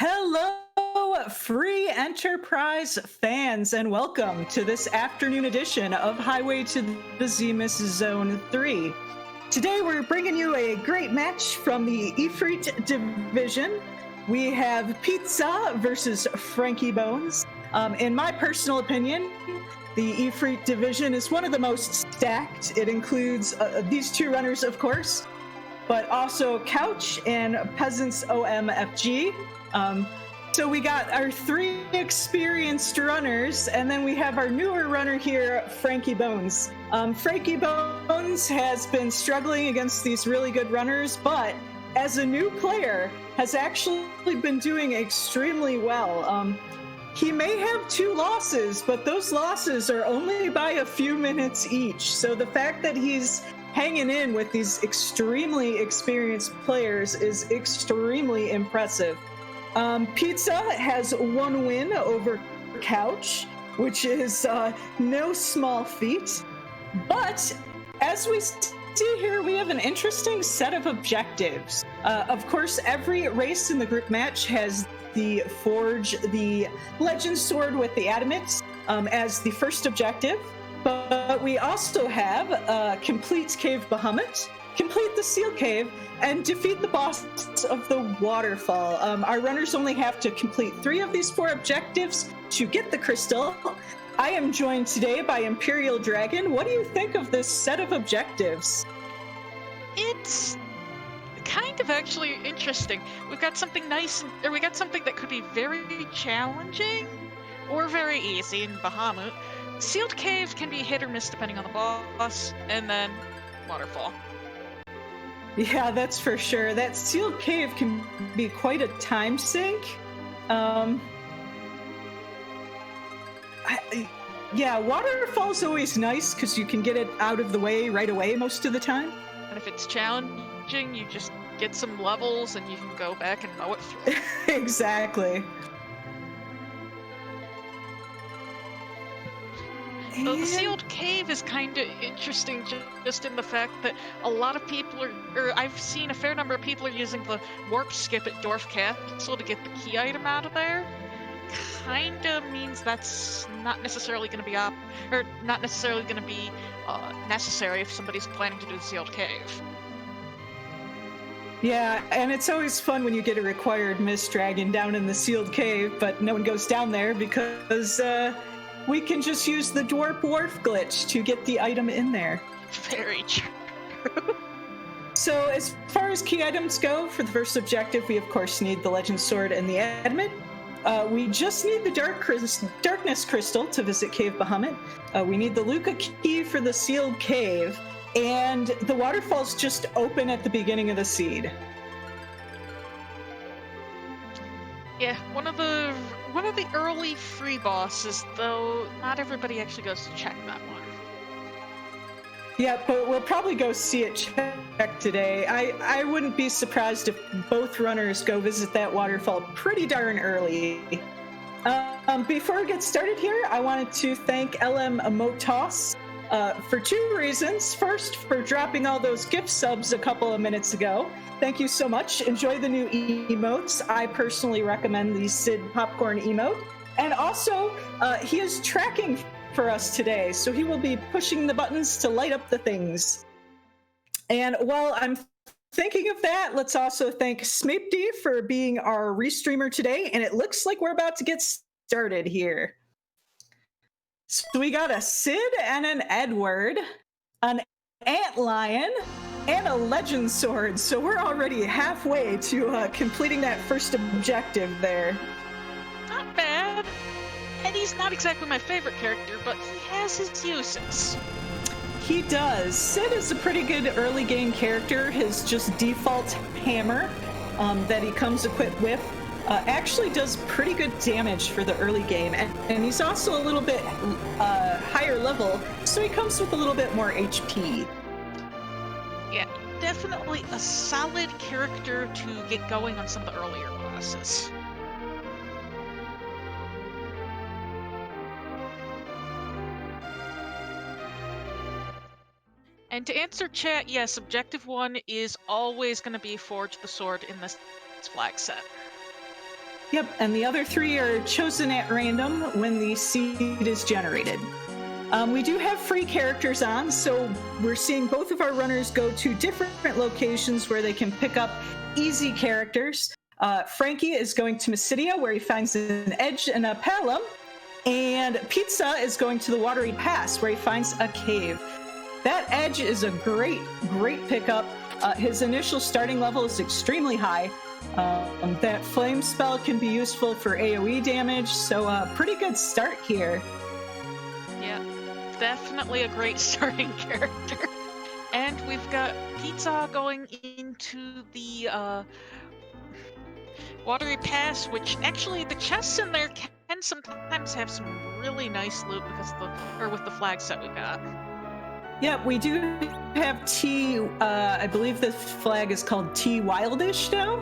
Hello, free enterprise fans, and welcome to this afternoon edition of Highway to the Threemus Zone 3. Today, we're bringing you a great match from the Ifrit division. We have Pizza versus frankiebones. In my personal opinion, the Ifrit division is one of the most stacked. It includes these two runners, of course, but also Couch and Peasants OMFG. So we got our three experienced runners, and then we have our newer runner here, frankiebones. frankiebones has been struggling against these really good runners, but as a new player, has actually been doing extremely well. He may have two losses, but those losses are only by a few minutes each. So the fact that he's hanging in with these extremely experienced players is extremely impressive. Pizza has one win over Couch, which is no small feat. But as we see here, we have an interesting set of objectives. Of course, every race in the group match has the Forge the Legend Sword with the Adamant as the first objective. But we also have complete Cave Bahamut, complete the Seal Cave, and defeat the boss of the Waterfall. Our runners only have to complete 3 of these 4 objectives to get the crystal. I am joined today by Imperial Dragon. What do you think of this set of objectives? It's kind of actually interesting. We've got something nice, or we got something that could be very challenging or very easy in Bahamut. Sealed Cave can be hit or miss depending on the boss, and then Waterfall. Yeah, that's for sure. That Sealed Cave can be quite a time sink. Yeah, Waterfall's always nice because you can get it out of the way right away most of the time. And if it's challenging, you just get some levels and you can go back and mow it through. Exactly. The Sealed Cave is kind of interesting just in the fact that a lot of people or I've seen a fair number of people are using the warp skip at Dwarf Castle to get the key item out of there. Kinda means that's not necessarily going to be necessary if somebody's planning to do the Sealed Cave. Yeah, and it's always fun when you get a required Mist Dragon down in the Sealed Cave, but no one goes down there because we can just use the Dwarf Wharf glitch to get the item in there. Very true. So as far as key items go, for the first objective, we of course need the Legend Sword and the Adamant. We just need the Darkness Crystal to visit Cave Bahamut. We need the Luca Key for the Sealed Cave, and the waterfalls just open at the beginning of the seed. Yeah, one of the early free bosses, though not everybody actually goes to check that one. Yeah, but we'll probably go see it checked today. I wouldn't be surprised if both runners go visit that waterfall pretty darn early. Before we get started here, I wanted to thank LM Motos for 2 reasons. First, for dropping all those gift subs a couple of minutes ago. Thank you so much. Enjoy the new emotes. I personally recommend the Sid Popcorn emote. And also, he is tracking for us today, so he will be pushing the buttons to light up the things. And while I'm thinking of that, let's also thank Smapedy for being our restreamer today, and it looks like we're about to get started here. So we got a Sid and an Edward, an Antlion, and a Legend Sword, so we're already halfway to completing that first objective there. Not bad. Eddie's not exactly my favorite character, but he has his uses. He does. Sid is a pretty good early game character. His just default hammer that he comes equipped with actually does pretty good damage for the early game. And he's also a little bit higher level, so he comes with a little bit more HP. Yeah, definitely a solid character to get going on some of the earlier bosses. And to answer chat, yes, Objective 1 is always going to be Forge the Sword in this flag set. Yep, and the other 3 are chosen at random when the seed is generated. We do have free characters on, so we're seeing both of our runners go to different locations where they can pick up easy characters. Frankie is going to Mysidia, where he finds an edge and a palum, and Pizza is going to the Watery Pass, where he finds a cave. That edge is a great pickup. His initial starting level is extremely high. That flame spell can be useful for AoE damage, so pretty good start here. Yeah, definitely a great starting character. And we've got Pizza going into the Watery Pass, which actually the chests in there can sometimes have some really nice loot because with the flag set we got. Yeah, we do have T. I believe the flag is called T Wildish now.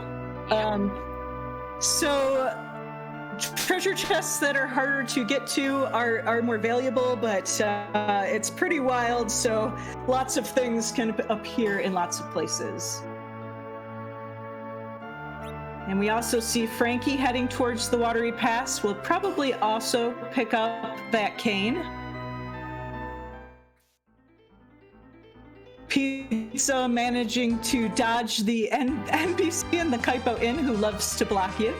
So treasure chests that are harder to get to are more valuable, but it's pretty wild, so lots of things can appear in lots of places. And we also see Frankie heading towards the Watery Pass. We'll probably also pick up that cane. Pizza managing to dodge the NPC in the Kaipo Inn who loves to block you.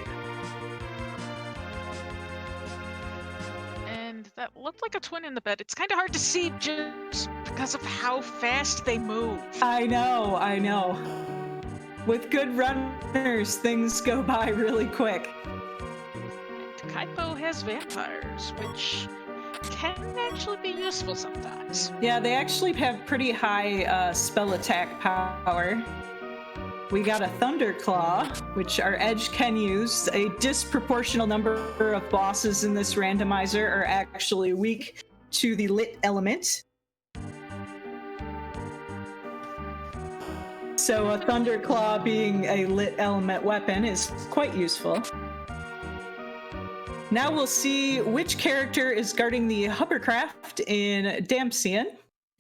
And that looked like a twin in the bed. It's kind of hard to see just because of how fast they move. I know. With good runners, things go by really quick. And Kaipo has vampires, which can actually be useful sometimes. Yeah, they actually have pretty high spell attack power. We got a Thunderclaw, which our edge can use. A disproportional number of bosses in this randomizer are actually weak to the lit element. So a Thunderclaw being a lit element weapon is quite useful. Now we'll see which character is guarding the hovercraft in Damsian,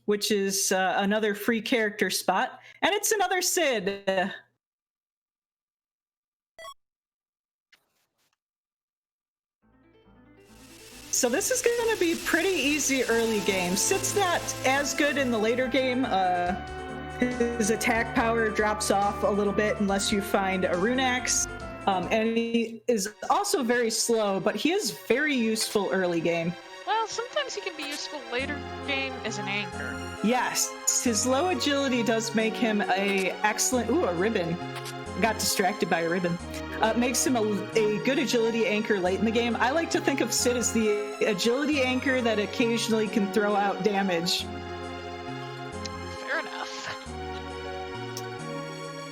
which is another free character spot. And it's another Sid. So this is going to be pretty easy early game. Sid's not as good in the later game. His attack power drops off a little bit unless you find a rune axe. And he is also very slow, but he is very useful early game. Well, sometimes he can be useful later game as an anchor. Yes, his low agility does make him a excellent... Ooh, a ribbon. I got distracted by a ribbon. Makes him a good agility anchor late in the game. I like to think of Sid as the agility anchor that occasionally can throw out damage. Fair enough.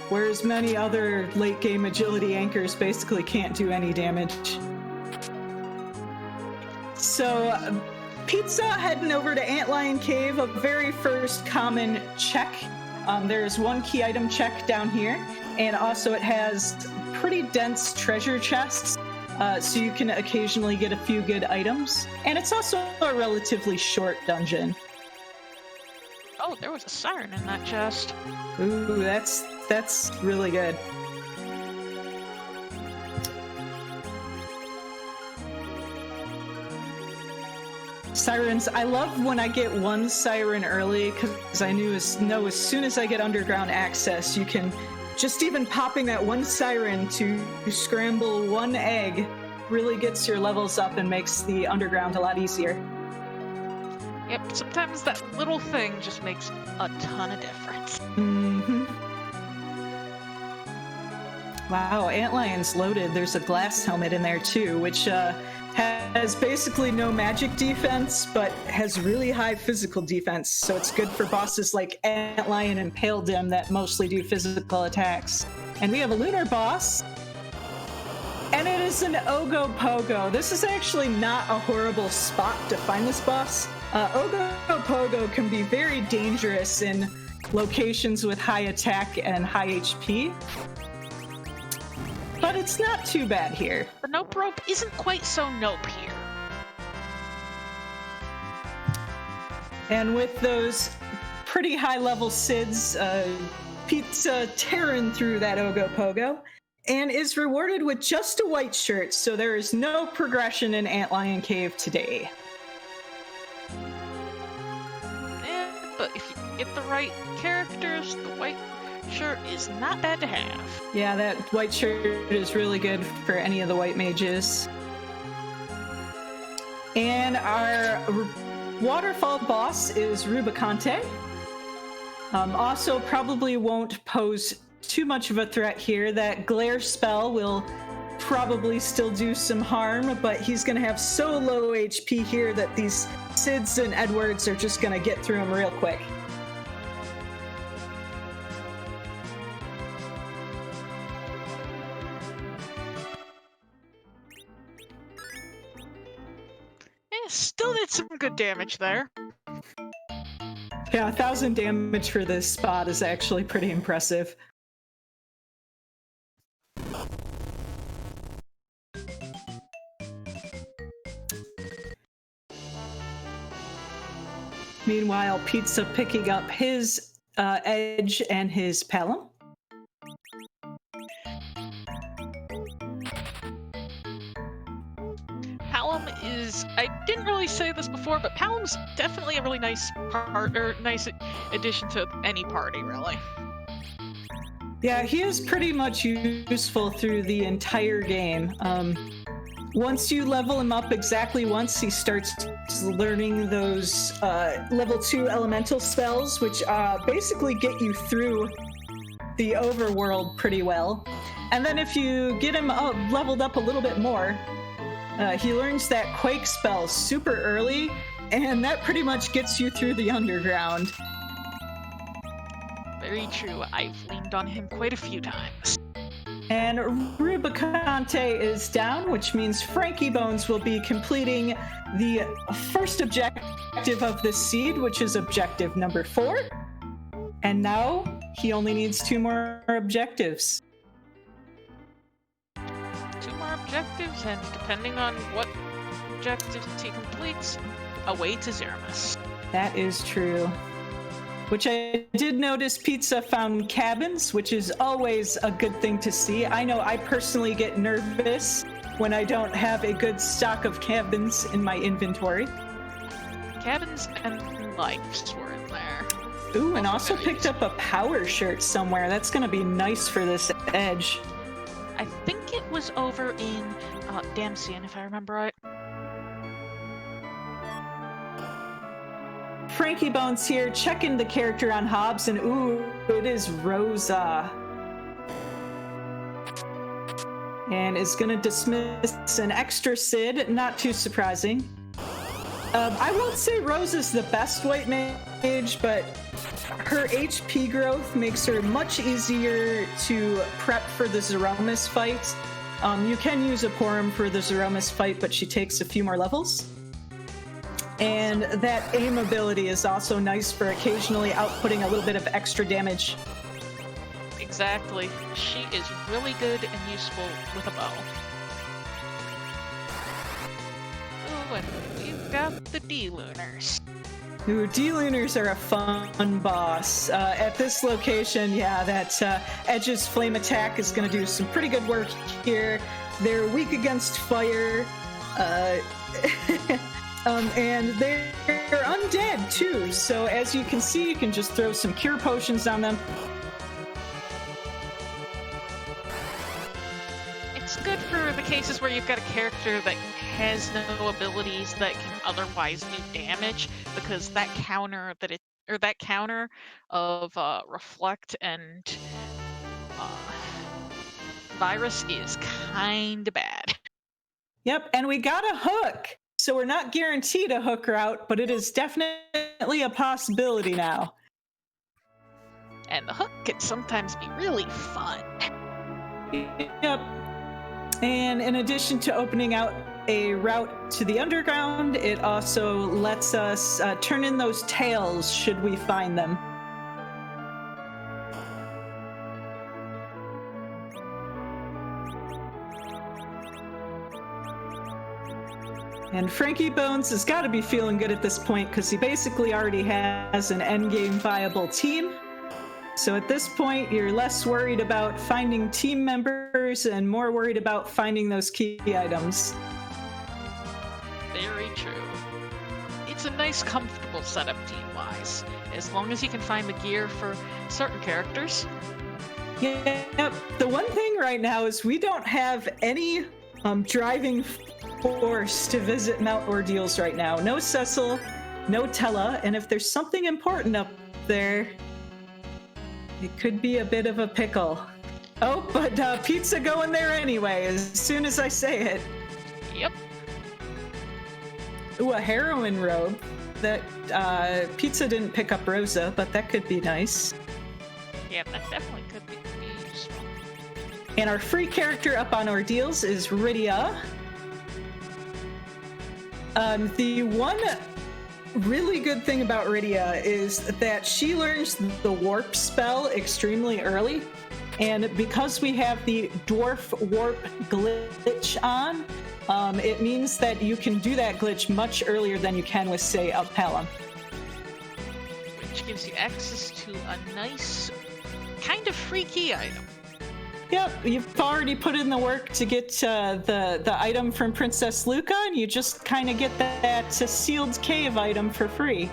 Whereas many other late game agility anchors basically can't do any damage. So, Pizza heading over to Antlion Cave, a very first common check. There's one key item check down here, and also it has pretty dense treasure chests, so you can occasionally get a few good items. And it's also a relatively short dungeon. Oh, there was a siren in that chest. Ooh, that's really good. Sirens, I love when I get one siren early, because I know as soon as I get underground access, you can just even popping that one siren to scramble one egg really gets your levels up and makes the underground a lot easier. Yep, sometimes that little thing just makes a ton of difference. Mm-hmm. Wow, Antlion's loaded. There's a glass helmet in there too, which has basically no magic defense, but has really high physical defense. So it's good for bosses like Antlion and Pale Dim that mostly do physical attacks. And we have a lunar boss, and it is an Ogopogo. This is actually not a horrible spot to find this boss. Ogopogo can be very dangerous in locations with high attack and high HP. But it's not too bad here. The nope rope isn't quite so nope here. And with those pretty high level Sids, Pizza tearing through that Ogopogo. and is rewarded with just a white shirt, so there is no progression in Antlion Cave today. But if you get the right characters, the white shirt is not bad to have. Yeah, that white shirt is really good for any of the white mages. And our waterfall boss is Rubicante. Also, probably won't pose too much of a threat here. That glare spell will probably still do some harm, but he's going to have so low HP here that these Sids and Edwards are just going to get through him real quick. Still did some good damage there. Yeah, 1,000 damage for this spot is actually pretty impressive. Meanwhile, Pizza picking up his edge and his Pelham. Pelham is, I didn't really say this before, but Pelham's definitely a really nice nice addition to any party, really. Yeah, he is pretty much useful through the entire game. Once you level him up exactly once, he starts learning those level 2 elemental spells, which basically get you through the overworld pretty well. And then if you get him leveled up a little bit more, he learns that Quake spell super early, and that pretty much gets you through the underground. Very true. I've leaned on him quite a few times. And Rubicante is down, which means frankiebones will be completing the first objective of this seed, which is objective number 4. And now he only needs 2 more objectives. 2 more objectives, and depending on what objectives he completes, away to Threemus. That is true. Which I did notice Pizza found cabins, which is always a good thing to see. I know I personally get nervous when I don't have a good stock of cabins in my inventory. Cabins and lives were in there. Ooh, and also picked up a power shirt somewhere. That's going to be nice for this edge. I think it was over in Damsian, if I remember right. frankiebones here, checking the character on Hobbs, and ooh, it is Rosa. And is going to dismiss an extra Sid, not too surprising. I won't say Rosa's the best white mage, but her HP growth makes her much easier to prep for the Threemus fight. You can use a Porum for the Threemus fight, but she takes a few more levels. And that aim ability is also nice for occasionally outputting a little bit of extra damage. Exactly. She is really good and useful with a bow. Ooh, and we've got the D-Lunars. Ooh, D-Lunars are a fun boss. At this location, yeah, that Edge's Flame Attack is going to do some pretty good work here. They're weak against fire. And they're undead, too. So as you can see, you can just throw some cure potions on them. It's good for the cases where you've got a character that has no abilities that can otherwise do damage, because that counter of Reflect and Virus is kinda bad. Yep, and we got a hook. So we're not guaranteed a hook route, but it is definitely a possibility now. And the hook can sometimes be really fun. Yep. And in addition to opening out a route to the underground, it also lets us turn in those tails should we find them. And frankiebones has got to be feeling good at this point because he basically already has an endgame viable team. So at this point, you're less worried about finding team members and more worried about finding those key items. Very true. It's a nice, comfortable setup team-wise, as long as you can find the gear for certain characters. Yep. The one thing right now is we don't have any driving force to visit Mount Ordeals right now. No Cecil, no Tella, and if there's something important up there, it could be a bit of a pickle. Oh, but pizza going there anyway, as soon as I say it. Yep. Ooh, a heroine robe. That pizza didn't pick up Rosa, but that could be nice. Yeah, that definitely could be useful. And our free character up on Ordeals is Rydia. The one really good thing about Rydia is that she learns the warp spell extremely early. And because we have the dwarf warp glitch on, it means that you can do that glitch much earlier than you can with, say, a Pelham. Which gives you access to a nice, kind of freaky item. Yep, you've already put in the work to get the item from Princess Luca, and you just kind of get that sealed cave item for free.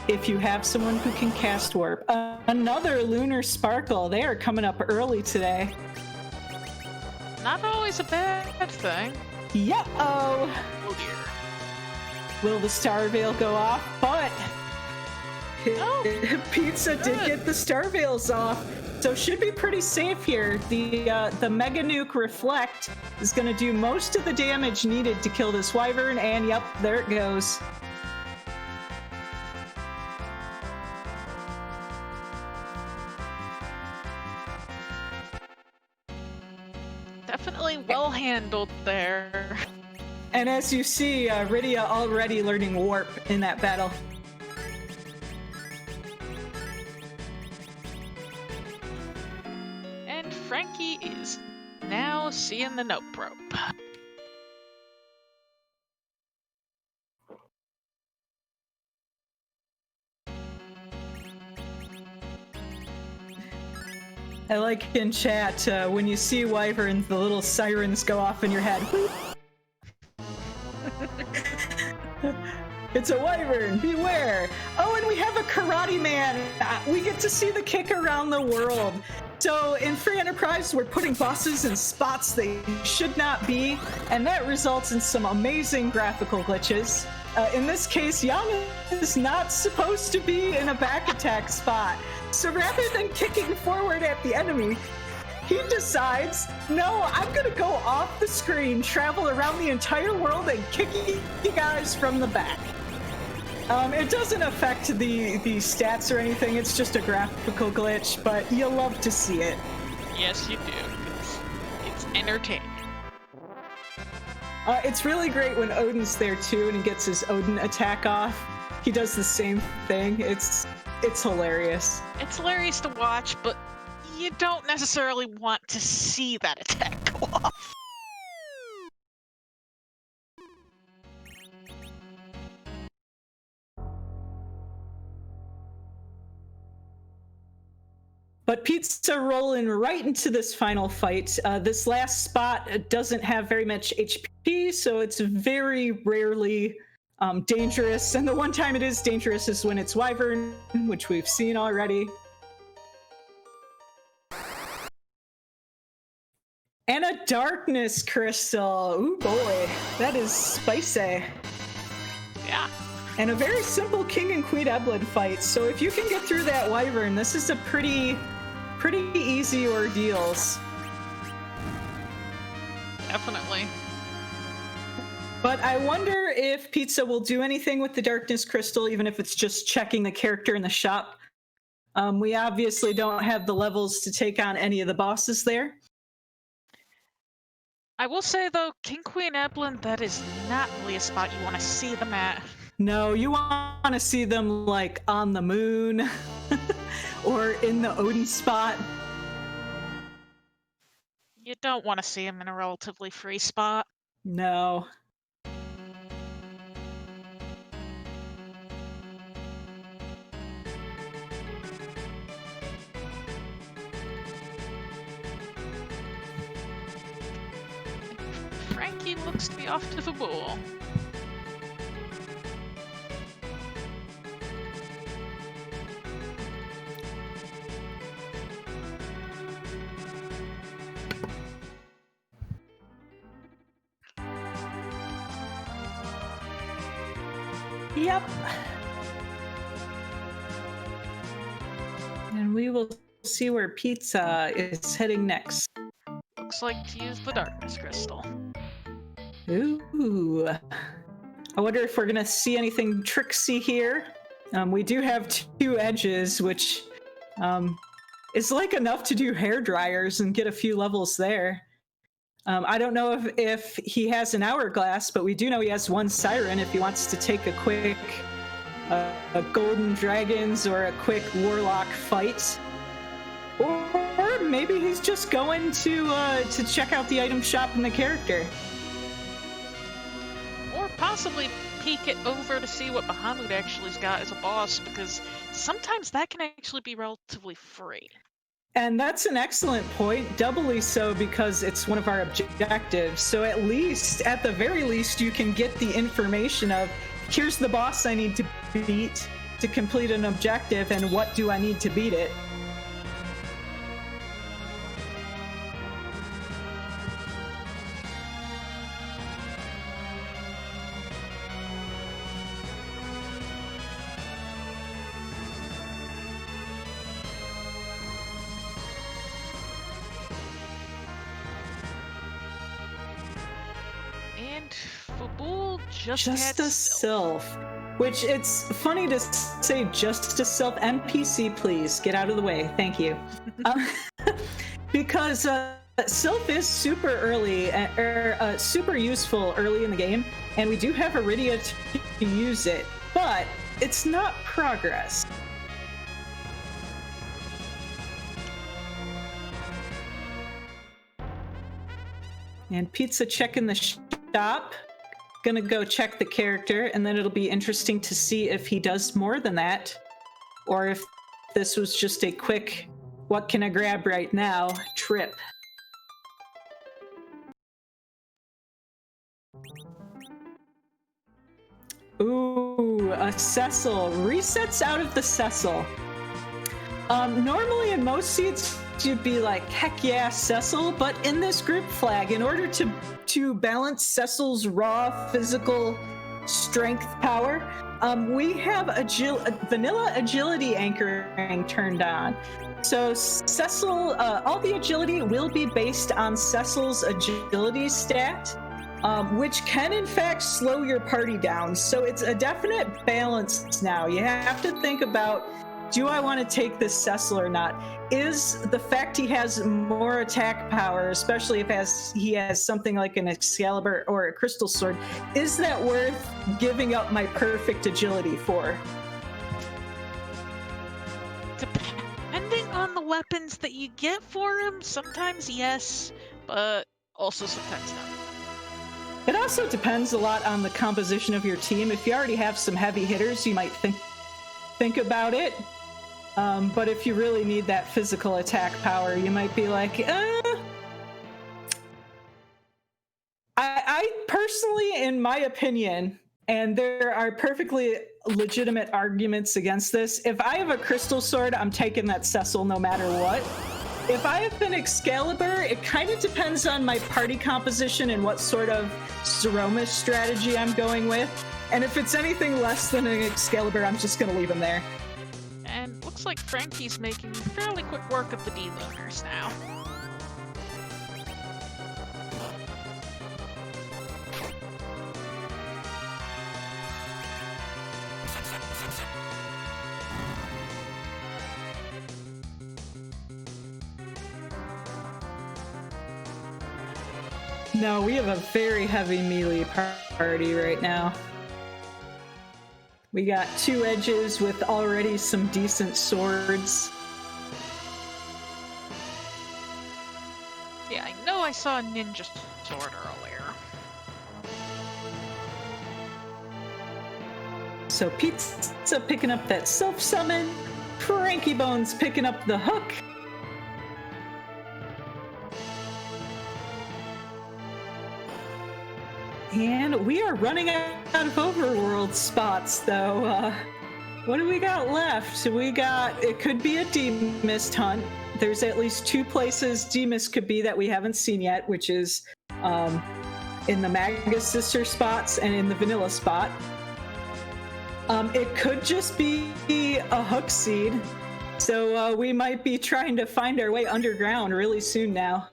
If you have someone who can cast warp. Another lunar sparkle. They are coming up early today. Not always a bad thing. Uh-oh. Oh dear. Will the star veil go off? But Pizza did get the star veils off, so should be pretty safe here. The Mega Nuke Reflect is going to do most of the damage needed to kill this wyvern, and yep, there it goes. Definitely well handled there. And as you see, Rydia already learning warp in that battle. And Frankie is now seeing the note probe. I like in chat, when you see wyverns, the little sirens go off in your head. It's a wyvern, beware! Oh, and we have a karate man! We get to see the kick around the world. So in Free Enterprise, we're putting bosses in spots they should not be, and that results in some amazing graphical glitches. In this case, Yana is not supposed to be in a back attack spot. So rather than kicking forward at the enemy, he decides, no, I'm gonna go off the screen, travel around the entire world, and kick you guys from the back. It doesn't affect the stats or anything, it's just a graphical glitch, but you'll love to see it. Yes, you do. It's entertaining. It's really great when Odin's there too, and he gets his Odin attack off. He does the same thing. It's hilarious. It's hilarious to watch, but you don't necessarily want to see that attack go off. But Pizza rolling right into this final fight. This last spot doesn't have very much HP, so it's very rarely dangerous. And the one time it is dangerous is when it's Wyvern, which we've seen already. And a Darkness Crystal. Ooh boy, that is spicy. Yeah. And a very simple King and Queen Eblin fight. So if you can get through that Wyvern, this is a pretty easy ordeals. Definitely. But I wonder if Pizza will do anything with the Darkness Crystal, even if it's just checking the character in the shop. We obviously don't have the levels to take on any of the bosses there. I will say, though, King, Queen, Eblin, that is not really a spot you want to see them at. No, you want to see them, like, on the moon or in the Odin spot. You don't want to see them in a relatively free spot. No. team looks to be off to Fabul. Yep. And we will see where Pizza is heading next. Looks like to use the Darkness Crystal. Ooh. I wonder if we're gonna see anything tricksy here. We do have 2 edges, which is like enough to do hair dryers and get a few levels there. I don't know if he has an hourglass, but we do know he has 1 siren if he wants to take a quick a golden dragons or a quick warlock fight. Or maybe he's just going to check out the item shop and the character. Or possibly peek it over to see what Bahamut actually's got as a boss, because sometimes that can actually be relatively free. And that's an excellent point, doubly so because it's one of our objectives. So at the very least, you can get the information of, here's the boss I need to beat to complete an objective, and what do I need to beat it? Fabul just a sylph. Which, it's funny to say just a sylph. NPC, please get out of the way. Thank you. Because sylph is super early, super useful early in the game, and we do have Iridia to use it, but it's not progress. And Pizza checking the shop. Gonna go check the character, and then it'll be interesting to see if he does more than that, or if this was just a quick, what can I grab right now, trip. Ooh, a Cecil. Resets out of the Cecil. Normally in most seats, you'd be like, heck yeah, Cecil, but in this group flag, in order to balance Cecil's raw physical strength power, we have vanilla agility anchoring turned on. So Cecil, all the agility will be based on Cecil's agility stat, which can in fact slow your party down. So it's a definite balance now. You have to think about, do I want to take this Cecil or not? Is the fact he has more attack power, especially if he has something like an Excalibur or a Crystal Sword, is that worth giving up my perfect agility for? Depending on the weapons that you get for him, sometimes yes, but also sometimes no. It also depends a lot on the composition of your team. If you already have some heavy hitters, you might think about it. But if you really need that physical attack power, you might be like, I personally, in my opinion, and there are perfectly legitimate arguments against this, if I have a Crystal Sword, I'm taking that Cecil no matter what. If I have an Excalibur, it kind of depends on my party composition and what sort of Threemus strategy I'm going with. And if it's anything less than an Excalibur, I'm just going to leave him there. And looks like Frankie's making fairly quick work of the D-Lunars now. No, we have a very heavy melee party right now. We got 2 edges with already some decent swords. Yeah, I know I saw a ninja sword earlier. So Pizza picking up that self-summon, frankiebones picking up the hook. And we are running out of overworld spots, though. What do we got left? It could be a demist hunt. There's at least 2 places demist could be that we haven't seen yet, which is in the Magus Sister spots and in the Vanilla spot. It could just be a hook seed. So we might be trying to find our way underground really soon now.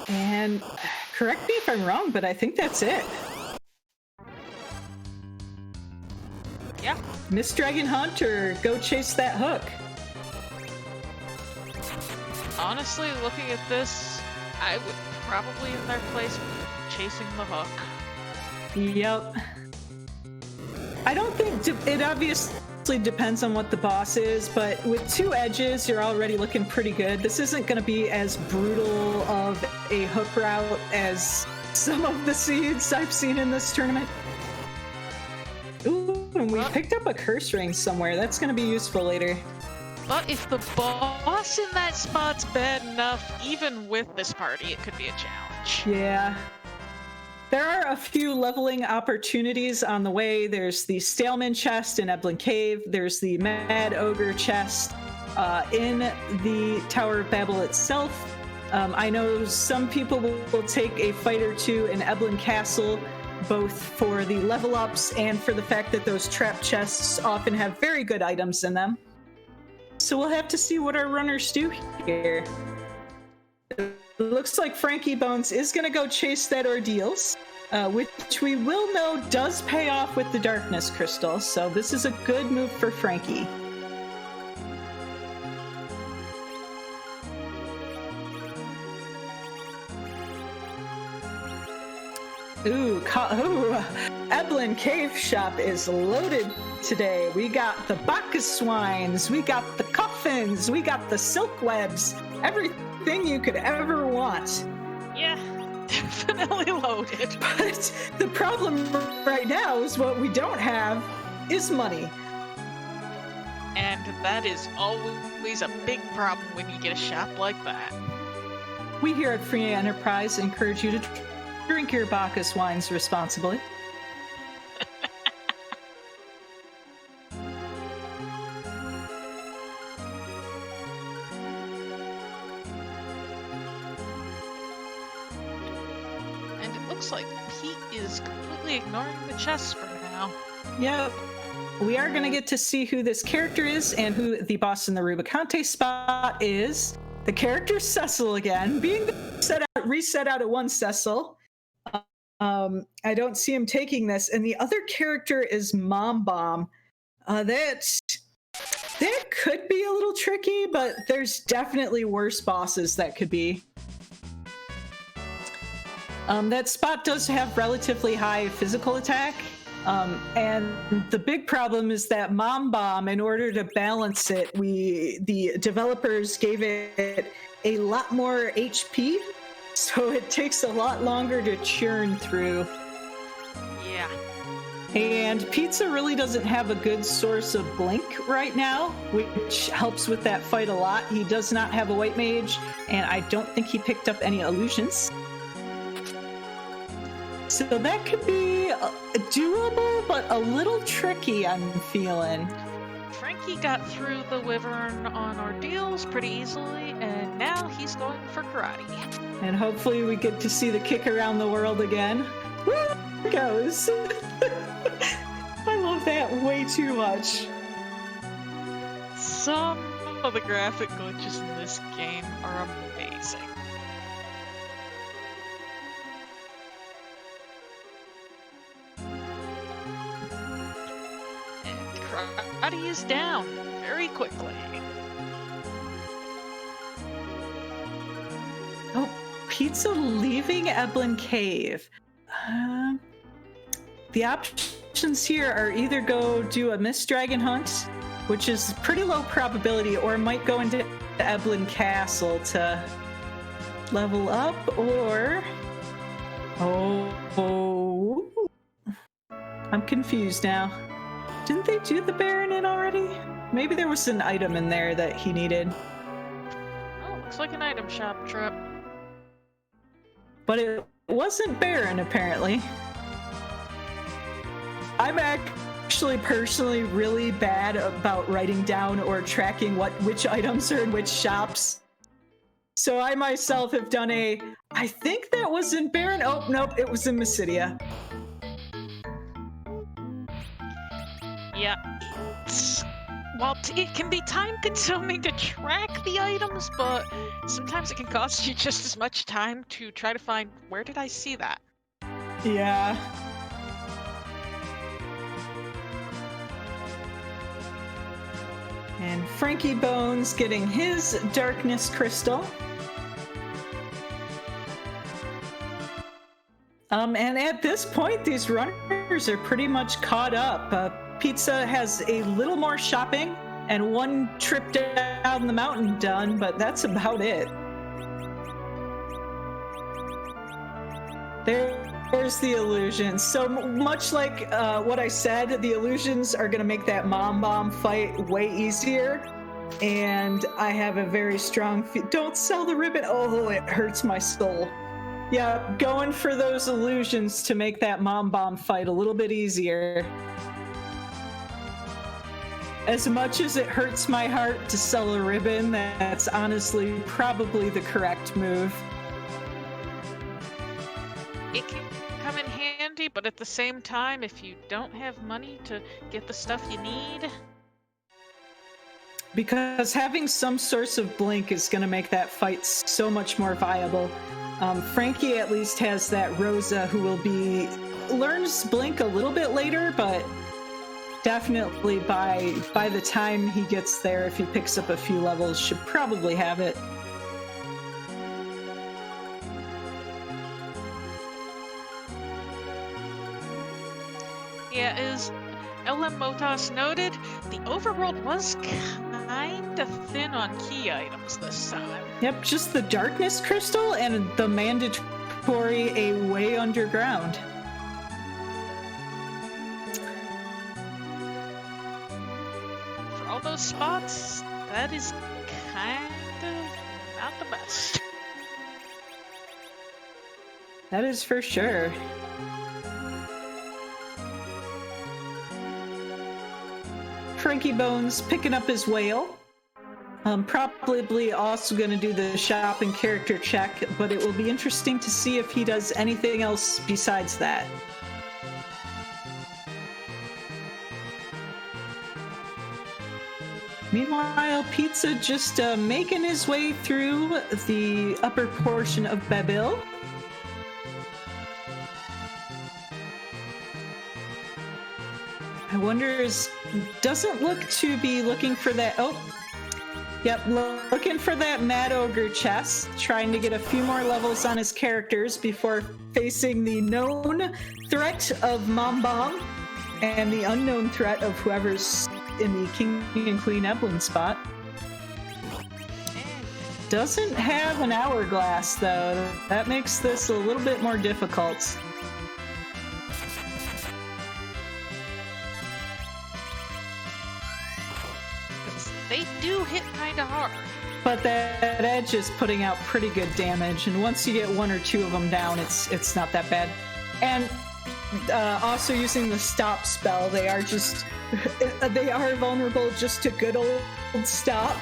And correct me if I'm wrong, but I think that's it. Yeah. Miss Dragon Hunt or go chase that hook. Honestly, looking at this, I would probably in their place be chasing the hook. Yep. I don't think it obviously depends on what the boss is, but with 2 edges, you're already looking pretty good. This isn't going to be as brutal of a hook route as some of the seeds I've seen in this tournament. Ooh, and we picked up a curse ring somewhere. That's going to be useful later. But if the boss in that spot's bad enough, even with this party, it could be a challenge. Yeah. There are a few leveling opportunities on the way. There's the Staleman chest in Eblin Cave. There's the Mad Ogre chest in the Tower of Babel itself. I know some people will take a fight or 2 in Eblin Castle, both for the level ups and for the fact that those trap chests often have very good items in them. So we'll have to see what our runners do here. It looks like frankiebones is going to go chase that Ordeals, which we will know does pay off with the Darkness Crystal, so this is a good move for Frankie. Ooh, Eblin Cave Shop is loaded today. We got the Bacchus swines, we got the coffins, we got the silk webs, everything you could ever want. Yeah, definitely loaded. But the problem right now is what we don't have is money. And that is always a big problem when you get a shop like that. We here at Free Enterprise encourage you to drink your Bacchus wines responsibly. And it looks like Pete is completely ignoring the chests for now. Yep. We are going to get to see who this character is and who the boss in the Rubicante spot is. The character Cecil again, being reset out at 1 Cecil. I don't see him taking this. And the other character is Mom Bomb. That could be a little tricky, but there's definitely worse bosses that could be. That spot does have relatively high physical attack. And the big problem is that Mom Bomb, in order to balance it, the developers gave it a lot more HP. So it takes a lot longer to churn through. Yeah. And Pizza really doesn't have a good source of blink right now, which helps with that fight a lot. He does not have a white mage, and I don't think he picked up any illusions. So that could be doable, but a little tricky, I'm feeling. Frankie got through the Wyvern on Ordeals pretty easily, and now he's going for karate. And hopefully we get to see the kick around the world again. Woo! There it goes. I love that way too much. Some of the graphic glitches in this game are amazing. And karate is down very quickly. Oh, Pizza leaving Eblin Cave. The options here are either go do a Miss Dragon Hunt, which is pretty low probability, or might go into Eblin Castle to level up, or... Oh. I'm confused now. Didn't they do the Baronin already? Maybe there was an item in there that he needed. Oh, looks like an item shop trip. But it wasn't barren, apparently. I'm actually personally really bad about writing down or tracking which items are in which shops. So I myself have done I think that was in Baron. Oh, nope, it was in Mysidia. Yeah. Well, it can be time-consuming to track the items, but sometimes it can cost you just as much time to try to find, where did I see that? Yeah. And frankiebones getting his darkness crystal. And at this point, these runners are pretty much caught up. Pizza has a little more shopping and one trip down the mountain done, but that's about it. There's the illusions. So much like what I said, the illusions are going to make that mom bomb fight way easier. And I have a very strong don't sell the ribbon. Oh, it hurts my soul. Yeah, going for those illusions to make that mom bomb fight a little bit easier. As much as it hurts my heart to sell a ribbon, that's honestly probably the correct move. It can come in handy, but at the same time, if you don't have money to get the stuff you need... Because having some source of blink is going to make that fight so much more viable. Frankie at least has that Rosa who learns blink a little bit later, but definitely by the time he gets there, if he picks up a few levels, should probably have it. Yeah, as LM Motas noted, the overworld was kinda thin on key items this time. Yep, just the darkness crystal and the mandatory a way underground. For all those spots, that is kinda not the best. That is for sure. frankiebones picking up his whale. Probably also going to do the shop and character check, but it will be interesting to see if he does anything else besides that. Meanwhile, Pizza just making his way through the upper portion of Babil. I wonder, doesn't look to be looking for that. Oh, yep, looking for that Mad Ogre chest, trying to get a few more levels on his characters before facing the known threat of Mom Bomb and the unknown threat of whoever's in the King and Queen Evelyn spot. Doesn't have an hourglass, though. That makes this a little bit more difficult. They do hit kind of hard. But that edge is putting out pretty good damage, and once you get one or two of them down, it's not that bad. And also using the stop spell, they are vulnerable just to good old stop.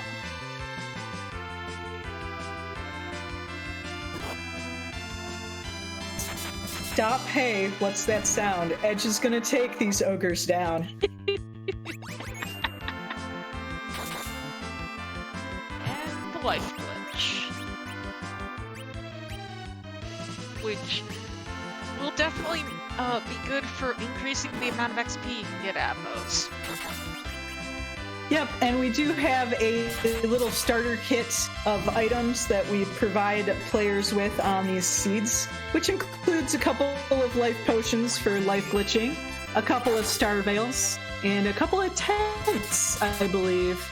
Stop, hey, what's that sound? Edge is gonna take these ogres down. Life glitch, which will definitely be good for increasing the amount of XP you can get at those. Yep, and we do have a little starter kit of items that we provide players with on these seeds, which includes a couple of life potions for life glitching, a couple of star veils, and a couple of tents, I believe.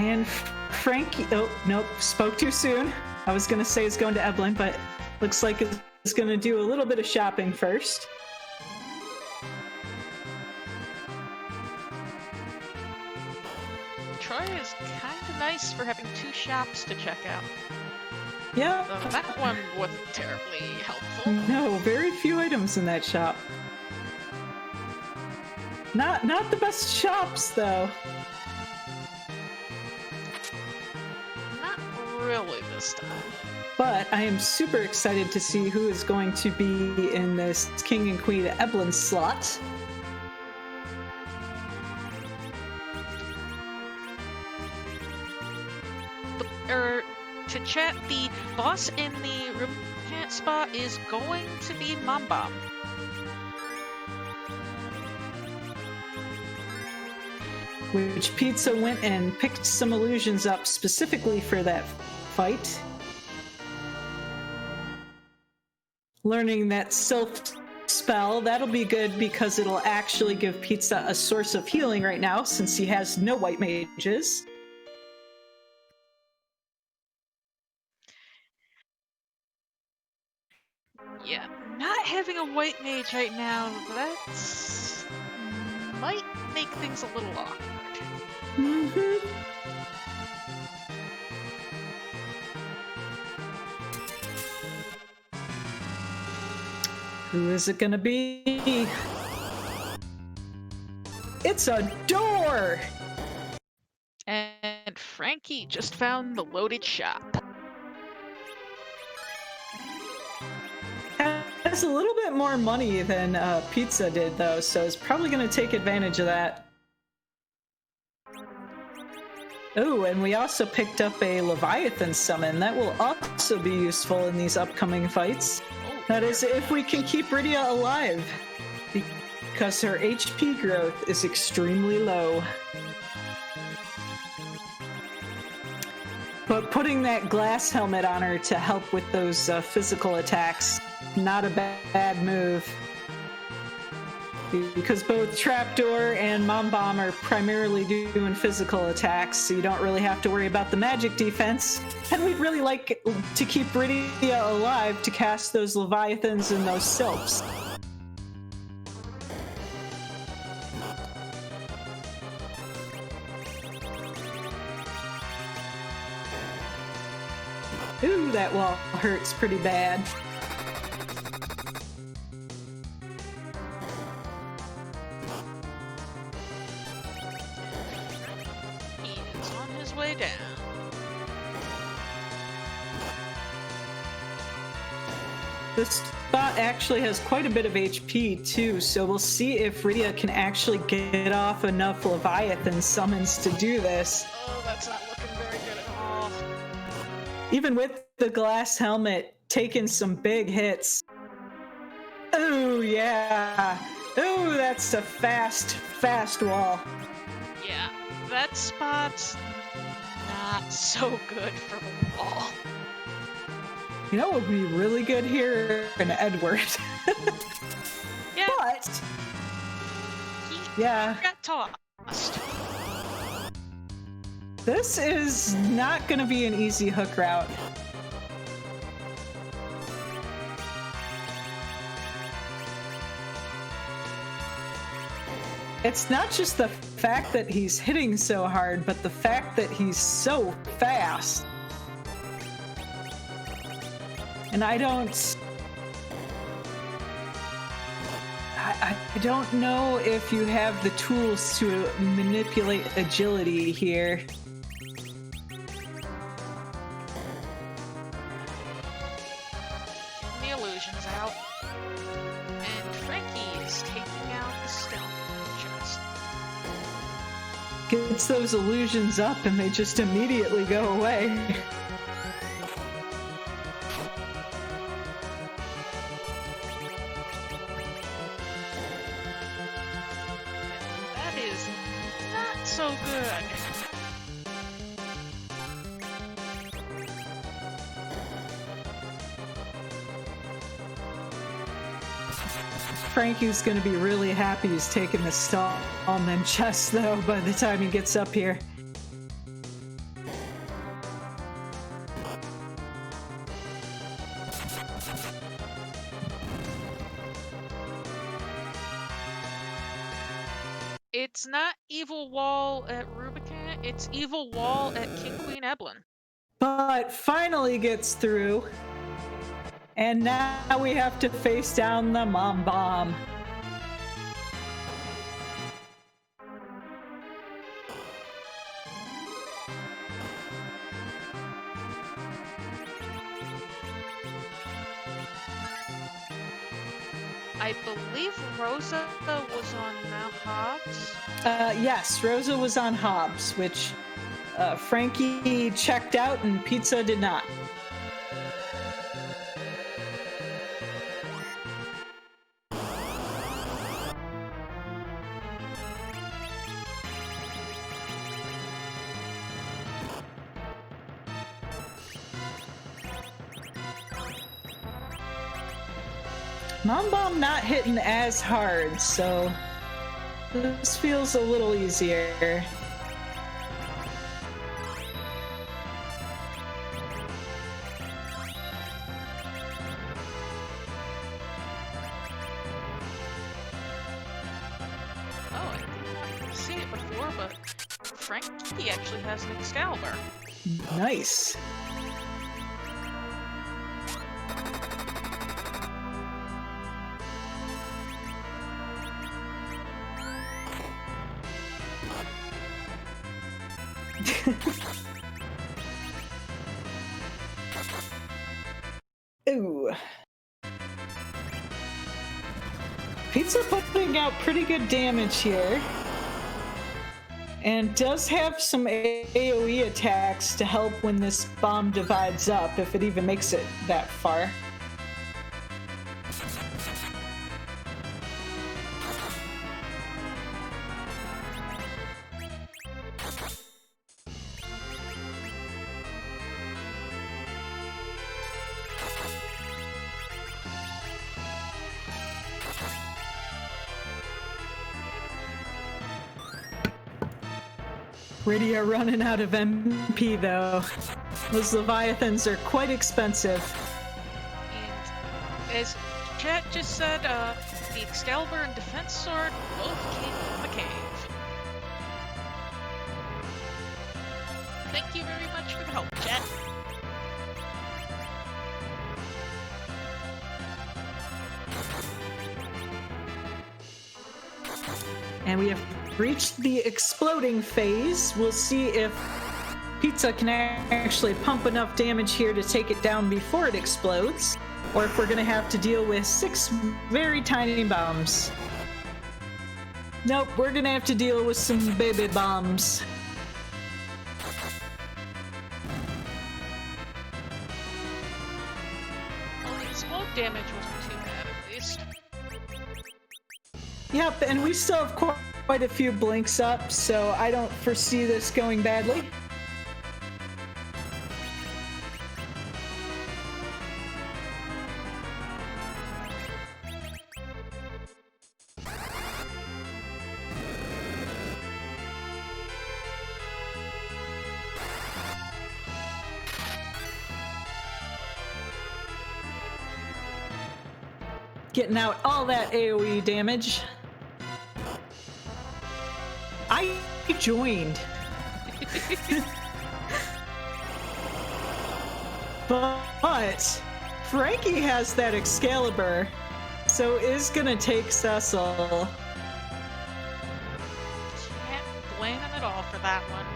And Frankie, oh, nope, spoke too soon. I was going to say it's going to Evelyn, but Looks like it's going to do a little bit of shopping first. Troy is kind of nice for having 2 shops to check out. Yeah. That one wasn't terribly helpful. No, very few items in that shop. Not the best shops, though. Not really this time. But I am super excited to see who is going to be in this King and Queen Eblin slot. To chat, the boss in the room pant spot is going to be Mom Bomb. Which Pizza went and picked some illusions up specifically for that fight. Learning that Sylph spell, that'll be good because it'll actually give Pizza a source of healing right now since he has no white mages. Yeah, not having a white mage right now, might make things a little awkward. Mm-hmm. Who is it gonna be? It's a door! And Frankie just found the loaded shop. Has a little bit more money than Pizza did, though, so it's probably going to take advantage of that. Oh, and we also picked up a Leviathan summon. That will also be useful in these upcoming fights. That is, if we can keep Rydia alive, because her HP growth is extremely low. But putting that glass helmet on her to help with those physical attacks, not a bad move. Because both Trapdoor and Mom Bomb are primarily doing physical attacks, so you don't really have to worry about the magic defense. And we'd really like to keep Rydia alive to cast those Leviathans and those Sylphs. Ooh, that wall hurts pretty bad. He is on his way down. This spot actually has quite a bit of HP too, so we'll see if Rydia can actually get off enough Leviathan summons to do this. Oh, that's not looking very good at all. Even with the glass helmet, taking some big hits. Oh, yeah. Oh, that's a fast wall. Yeah, that spot's not so good for the wall. You know what would be really good here? An Edward. Yeah. But, He yeah. got tossed. This is not going to be an easy hook route. It's not just the fact that he's hitting so hard, but the fact that he's so fast. And I don't know if you have the tools to manipulate agility here. The illusion's out. And Frankie is taking out the stone chest. Gets those illusions up and they just immediately go away. That is not so good. Frankie's gonna be really happy he's taking the stallman chest, though, by the time he gets up here. It's not evil wall at Rubicon, it's evil wall at King Queen Eblin. But finally gets through. And now we have to face down the mom bomb. I believe Rosa was on Mount Hobbs. Yes, Rosa was on Hobbs, which Frankie checked out and Pizza did not. Mom Bomb not hitting as hard, so this feels a little easier. Oh, I did not see it before, but Frankie actually has an Excalibur. Nice. Ooh. Pizza putting out pretty good damage here. And does have some AoE attacks to help when this bomb divides up, if it even makes it that far. Pretty running out of MP though. Those Leviathans are quite expensive. And as chat just said, the Excalibur and Defense Sword both came from the cave. Thank you very much for the help, chat. And we have reached the exploding phase. We'll see if Pizza can actually pump enough damage here to take it down before it explodes, or if we're gonna have to deal with 6 very tiny bombs. Nope, we're gonna have to deal with some baby bombs. Well, the explode damage wasn't too bad, at least. Yep, and we still have quite a few blinks up, so I don't foresee this going badly. Getting out all that AoE damage. I joined. But Frankie has that Excalibur, so is gonna take Cecil. Can't blame him at all for that one.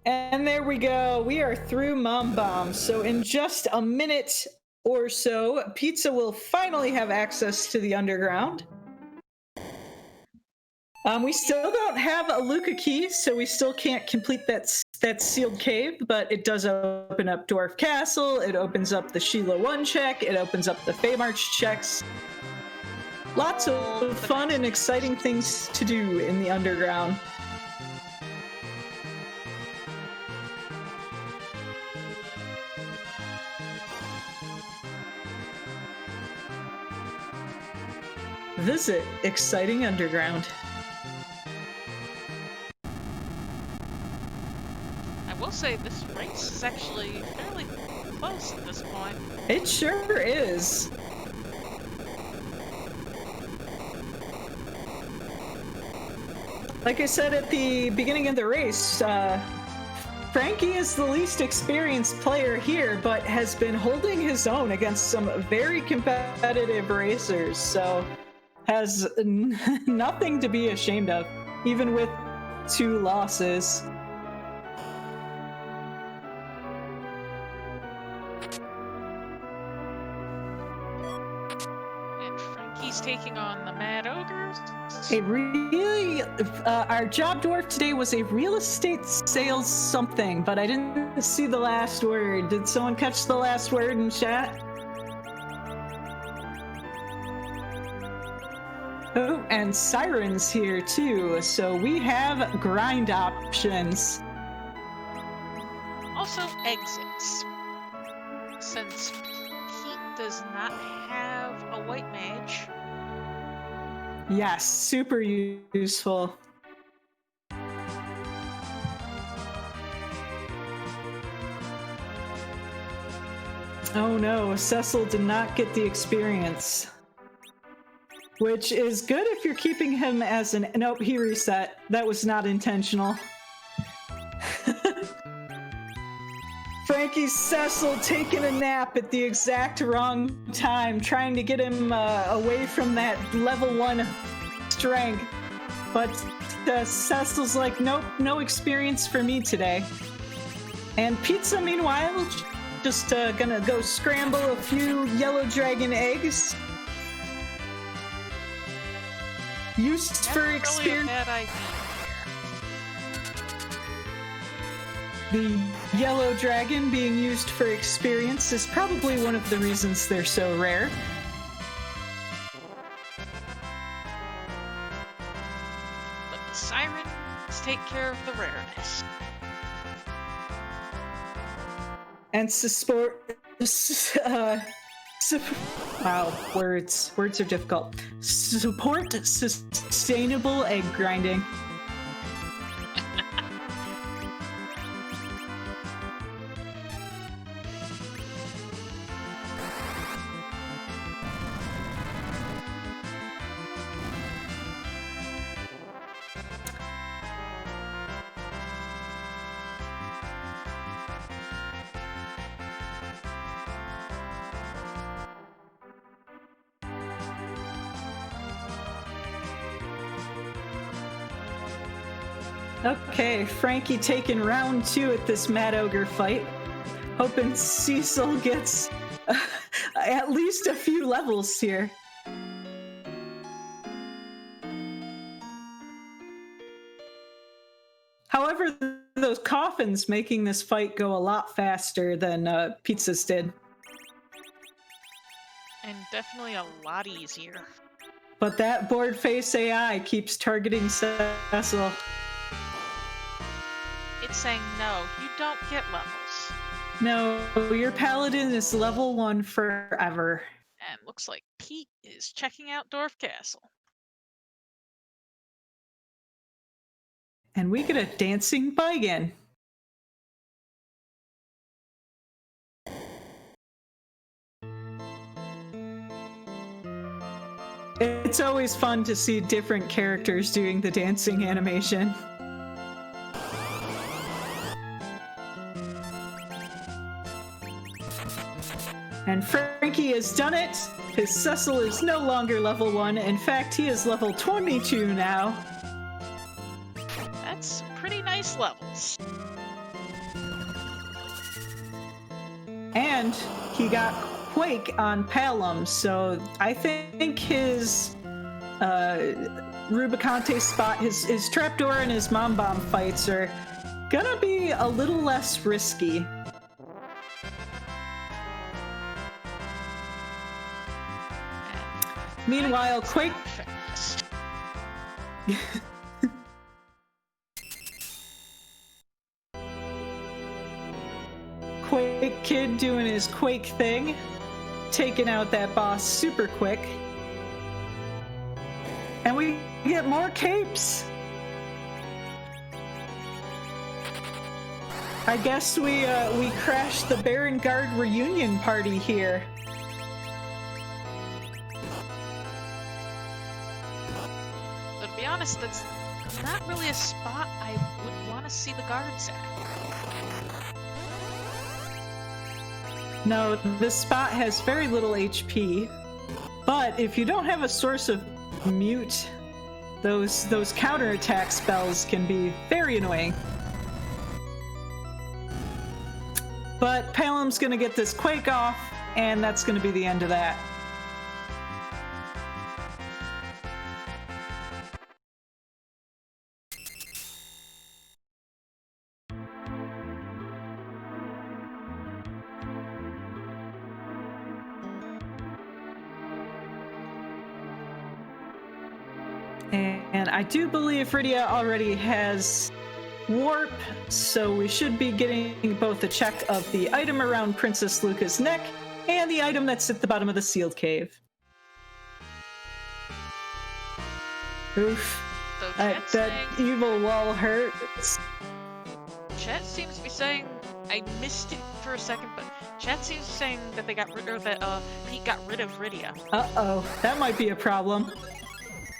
And there we go. We are through Mom Bomb. So in just a minute or so, Pizza will finally have access to the underground. We still don't have a Luca key, so we still can't complete that sealed cave, but it does open up Dwarf Castle, it opens up the Sheila 1 check, it opens up the Feymarch checks. Lots of fun and exciting things to do in the underground. Visit Exciting Underground. I will say this race is actually fairly close at this point. It sure is. Like I said at the beginning of the race, Frankie is the least experienced player here, but has been holding his own against some very competitive racers, so has nothing to be ashamed of, even with 2 losses. And Frankie's taking on the Mad Ogres. Our job dwarf today was a real estate sales something, but I didn't see the last word. Did someone catch the last word in chat? Oh, and Siren's here too, so we have grind options. Also exits. Since Pete does not have a white mage. Yes, super useful. Oh no, Cecil did not get the experience. Which is good if you're keeping him as an... Nope, he reset. That was not intentional. Frankie Cecil taking a nap at the exact wrong time, trying to get him away from that level 1 strength. But Cecil's like, nope, no experience for me today. And Pizza, meanwhile, just gonna go scramble a few yellow dragon eggs. Used for experience. Really a bad idea. The yellow dragon being used for experience is probably one of the reasons they're so rare. But the sirens take care of the rareness. And wow, words are difficult. Support sustainable egg grinding. Okay, Frankie taking round 2 at this Mad Ogre fight. Hoping Cecil gets at least a few levels here. However, those coffins making this fight go a lot faster than Pizza's did. And definitely a lot easier. But that board face AI keeps targeting Cecil. It's saying, no, you don't get levels. No, your paladin is level 1 forever. And looks like Pete is checking out Dwarf Castle. And we get a dancing Bigan. It's always fun to see different characters doing the dancing animation. And Frankie has done it! His Cecil is no longer level 1. In fact, he is level 22 now. That's pretty nice levels. And he got Quake on Palom, so I think his Rubicante spot, his Trapdoor and his Mom Bomb fights are gonna be a little less risky. Meanwhile, Quake... Quake Kid doing his Quake thing, taking out that boss super quick. And we get more capes! I guess we crashed the Baron Guard reunion party here. But to be honest, that's not really a spot I would want to see the guards at. No, this spot has very little HP, but if you don't have a source of mute, those counterattack spells can be very annoying. But Palam's gonna get this Quake off, and that's gonna be the end of that. And I do believe Rydia already has warp, so we should be getting both a check of the item around Princess Luca's neck and the item that's at the bottom of the sealed cave. Oof. So That evil wall hurts. Chat seems to be saying, I missed it for a second, but chat seems to be saying that they got rid, or that Pete got rid of Rydia. Uh-oh, that might be a problem.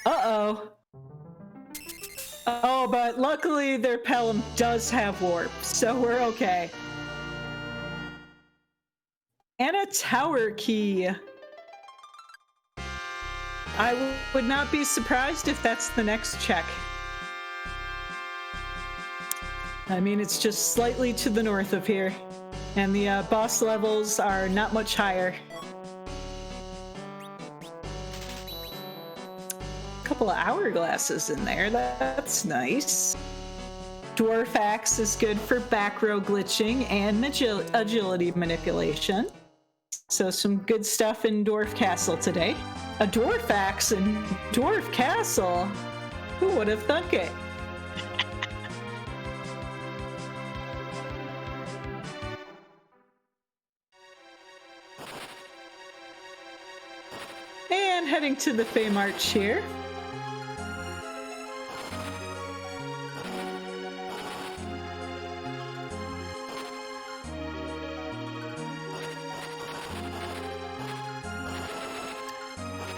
Uh-oh. Oh, but luckily their Pelham does have warp, so we're okay. And a tower key. I would not be surprised if that's the next check. I mean, it's just slightly to the north of here, and the boss levels are not much higher. Couple of hourglasses in there, that's nice. Dwarf axe is good for back row glitching and agility manipulation. So some good stuff in Dwarf Castle today. A dwarf axe in Dwarf Castle? Who would have thunk it? And heading to the Fey March here.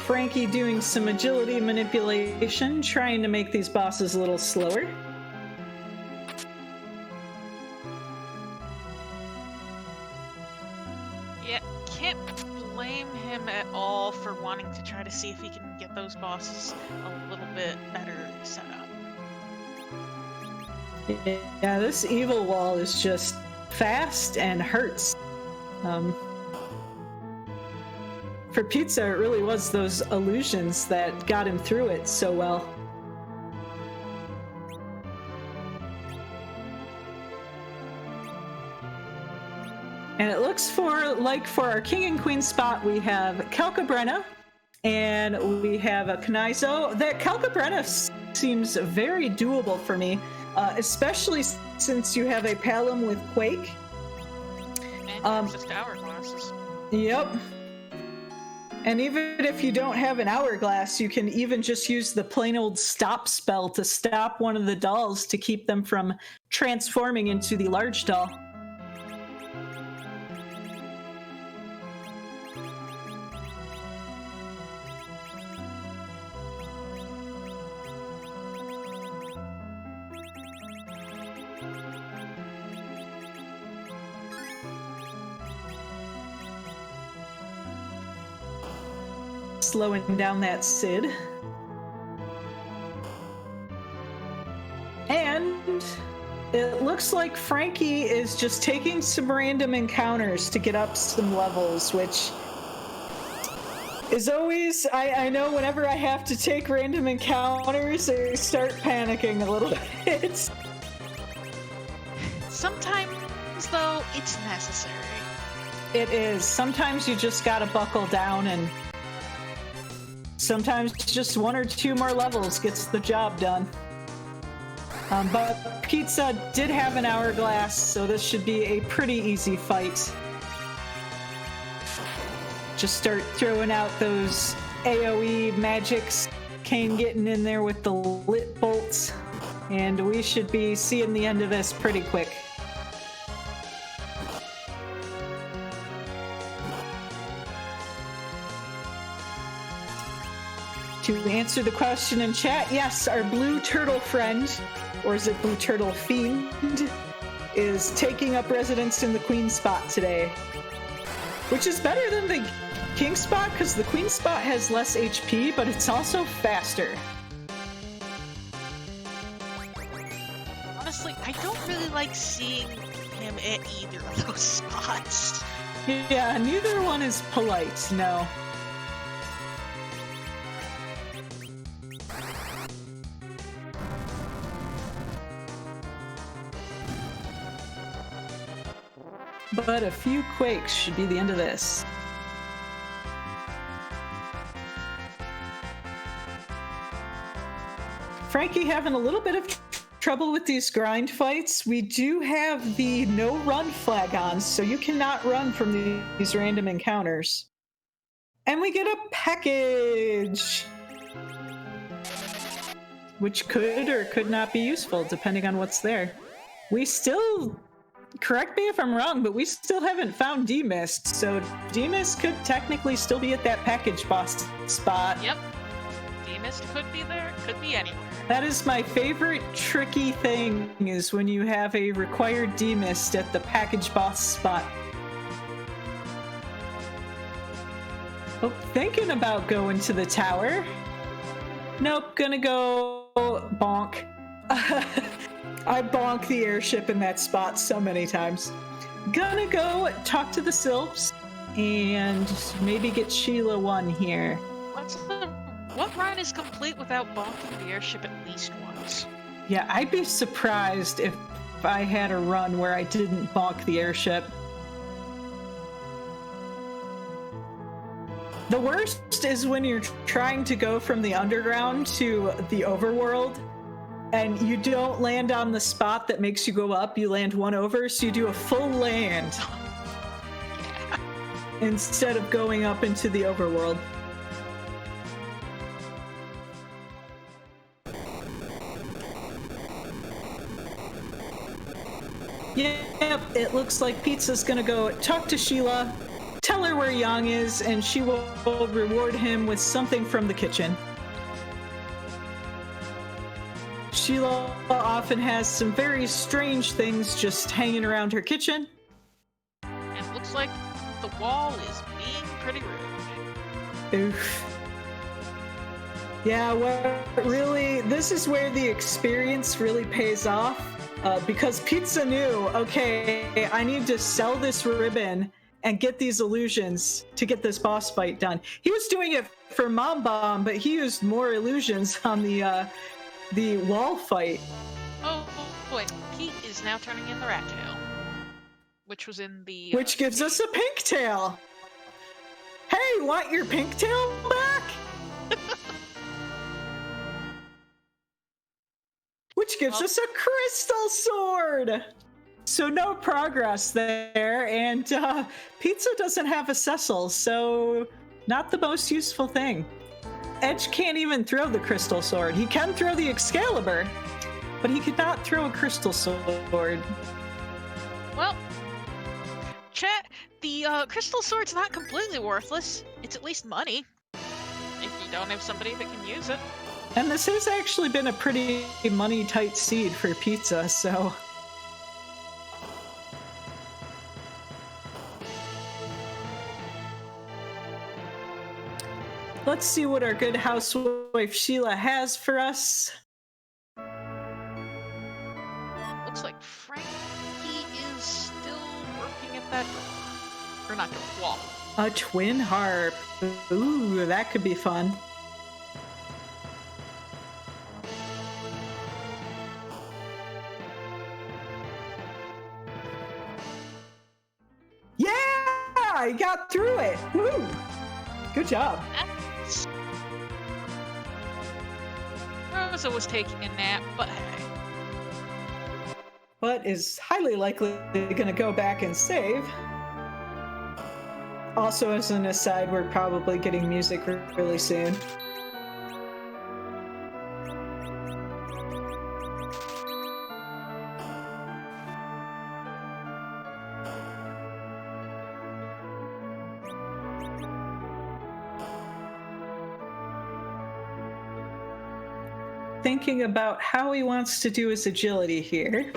Frankie doing some agility manipulation, trying to make these bosses a little slower. Yeah, can't blame him at all for wanting to try to see if he can get those bosses a little bit better set up. Yeah, this evil wall is just fast and hurts. For Pizza, it really was those illusions that got him through it so well. And it looks like for our King and Queen spot, we have Calcabrenna and we have a Knizo. That Calcabrenna seems very doable for me, especially since you have a Palom with Quake. And just hourglasses. Yep. And even if you don't have an hourglass, you can even just use the plain old stop spell to stop one of the dolls to keep them from transforming into the large doll. Slowing down that Sid. And it looks like Frankie is just taking some random encounters to get up some levels, which is always, I know whenever I have to take random encounters, I start panicking a little bit. Sometimes, though, it's necessary. It is. Sometimes you just gotta buckle down, and sometimes just one or two more levels gets the job done. But Pizza did have an hourglass, so this should be a pretty easy fight. Just start throwing out those AoE magics, Kane getting in there with the lit bolts, and we should be seeing the end of this pretty quick. To answer the question in chat, yes, our blue turtle friend, or is it blue turtle fiend, is taking up residence in the queen spot today. Which is better than the king spot, because the queen spot has less HP, but it's also faster. Honestly, I don't really like seeing him at either of those spots. Yeah, neither one is polite, no. But a few quakes should be the end of this. Frankie having a little bit of trouble with these grind fights. We do have the no run flag on, so you cannot run from these random encounters. And we get a package, which could or could not be useful depending on what's there. We still, correct me if I'm wrong, but we still haven't found D-Mist, so D-Mist could technically still be at that package boss spot. Yep. D-Mist could be there, could be anywhere. That is my favorite tricky thing, is when you have a required D-Mist at the package boss spot. Oh, thinking about going to the tower. Nope, gonna go bonk. I bonk the airship in that spot so many times. Gonna go talk to the Sylphs and maybe get Sheila 1 here. What run is complete without bonking the airship at least once? Yeah, I'd be surprised if I had a run where I didn't bonk the airship. The worst is when you're trying to go from the underground to the overworld, and you don't land on the spot that makes you go up, you land one over, so you do a full land instead of going up into the overworld. Yep, it looks like Pizza's gonna go talk to Sheila, tell her where Yang is, and she will reward him with something from the kitchen. Sheila often has some very strange things just hanging around her kitchen. And it looks like the wall is being pretty rude. Oof. Yeah, well, really, this is where the experience really pays off. Because Pizza knew, okay, I need to sell this ribbon and get these illusions to get this boss fight done. He was doing it for Mom Bomb, but he used more illusions on the wall fight. Oh boy, Pete is now turning in the rat tail, which was in the... Which gives us a pink tail. Hey, want your pink tail back? Which gives us a crystal sword. So no progress there, and Pizza doesn't have a Cecil, so not the most useful thing. Edge can't even throw the crystal sword. He can throw the Excalibur, but he could not throw a crystal sword. Well, chat, the crystal sword's not completely worthless. It's at least money, if you don't have somebody that can use it. And this has actually been a pretty money-tight seed for Pizza, so... Let's see what our good housewife Sheila has for us. Looks like Frankie is still working at that door. Or not door, wall. A twin harp. Ooh, that could be fun. Yeah! I got through it! Woo! Good job. Rosa was taking a nap, but hey. But is highly likely going to go back and save. Also, as an aside, we're probably getting music really soon. thinking about how he wants to do his agility here.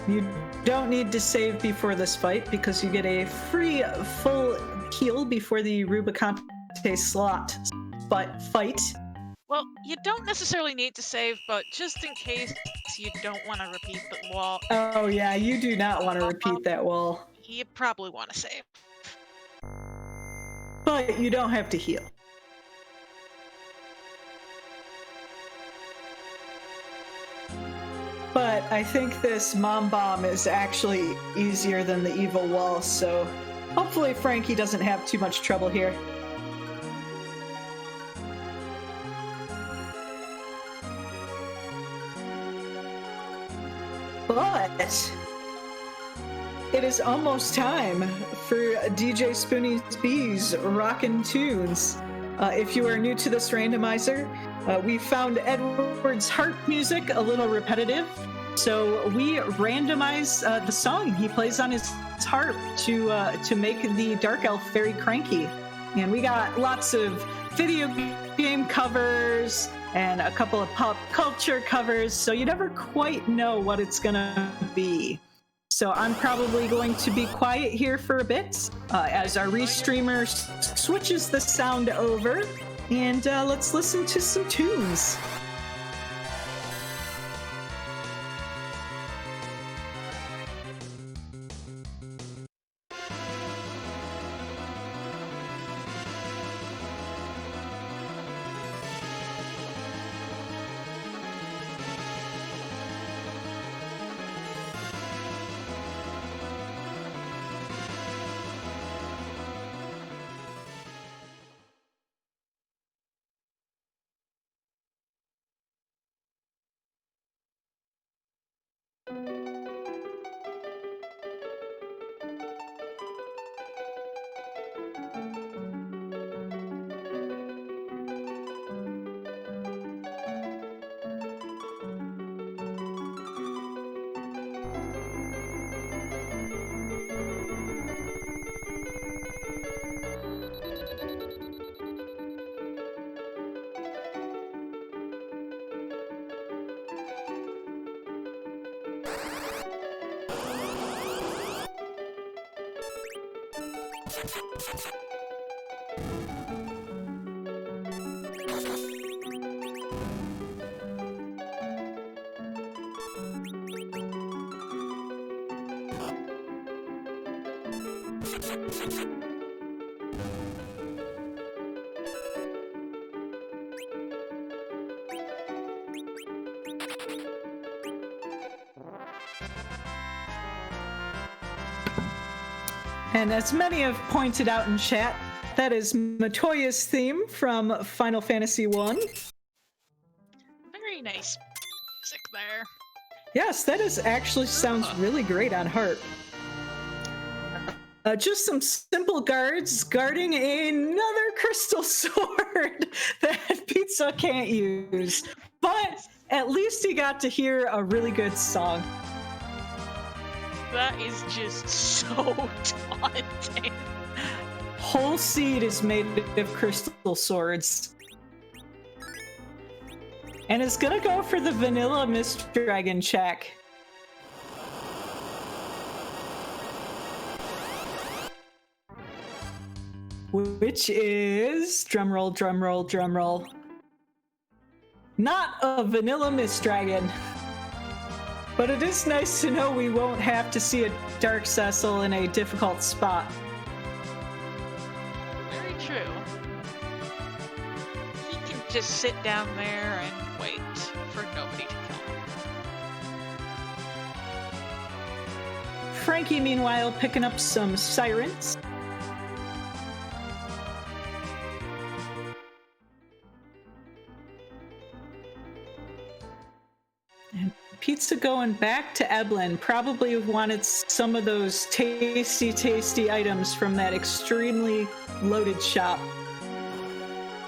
You don't need to save before this fight because you get a free full heal before the Rubicante slot fight. Well, you don't necessarily need to save, but just in case you don't want to repeat the wall. Oh yeah, you do not want to repeat that wall. You probably want to save. But you don't have to heal. But I think this Mom Bomb is actually easier than the evil wall, so hopefully Frankie doesn't have too much trouble here. But it is almost time for DJ Spoonie's Bees Rockin' Tunes. If you are new to this randomizer, we found Edward's harp music a little repetitive, so we randomize the song he plays on his harp to make the Dark Elf very cranky. And we got lots of video game covers and a couple of pop culture covers, so you never quite know what it's gonna be. So I'm probably going to be quiet here for a bit as our restreamer switches the sound over, and let's listen to some tunes. And as many have pointed out in chat, that is Matoya's theme from Final Fantasy I. Very nice music there. Yes, that actually sounds really great on harp. Just some simple guards guarding another crystal sword that Pizza can't use. But at least he got to hear a really good song. That is just so daunting. Whole seed is made of crystal swords. And it's gonna go for the vanilla Mist Dragon check. Which is, drumroll, drumroll, drumroll, not a vanilla Mist Dragon. But it is nice to know we won't have to see a Dark Cecil in a difficult spot. Very true. He can just sit down there and wait for nobody to kill him. Frankie, meanwhile, picking up some sirens. And Pizza going back to Eblin, probably wanted some of those tasty, tasty items from that extremely loaded shop.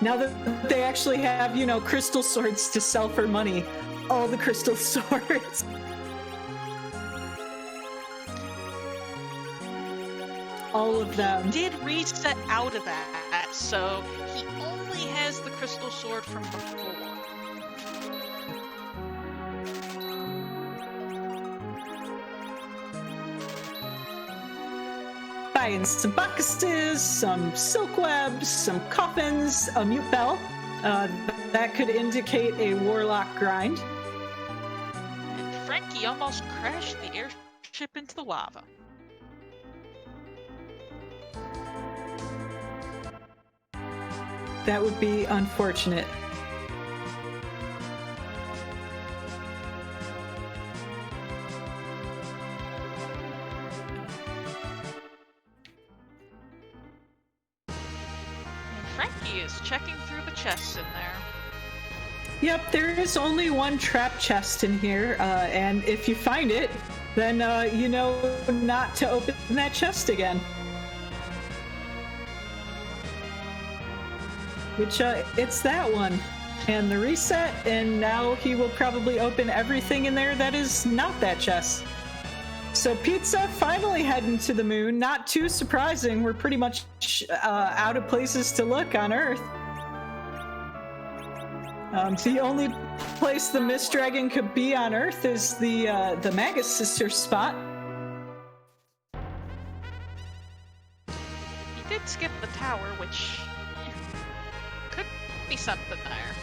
Now that they actually have, you know, crystal swords to sell for money. All the crystal swords. All of them. He did reset out of that, so he only has is the crystal sword from before. Buying some boxes, some silk webs, some coffins, a mute bell. That could indicate a warlock grind. And Frankie almost crashed the airship into the lava. That would be unfortunate. Frankie is checking through the chests in there. Yep, there is only one trap chest in here, and if you find it, then you know not to open that chest again. Which, it's that one. And the reset, and now he will probably open everything in there that is not that chest. So Pizza finally heading to the moon. Not too surprising. We're pretty much out of places to look on Earth. The only place the Mist Dragon could be on Earth is the Magus Sister spot. He did skip the tower, which could be something there.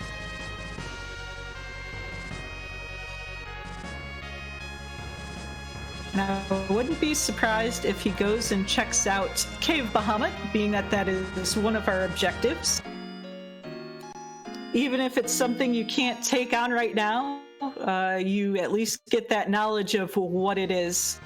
Now, I wouldn't be surprised if he goes and checks out Cave Bahamut, being that that is one of our objectives. Even if it's something you can't take on right now, you at least get that knowledge of what it is.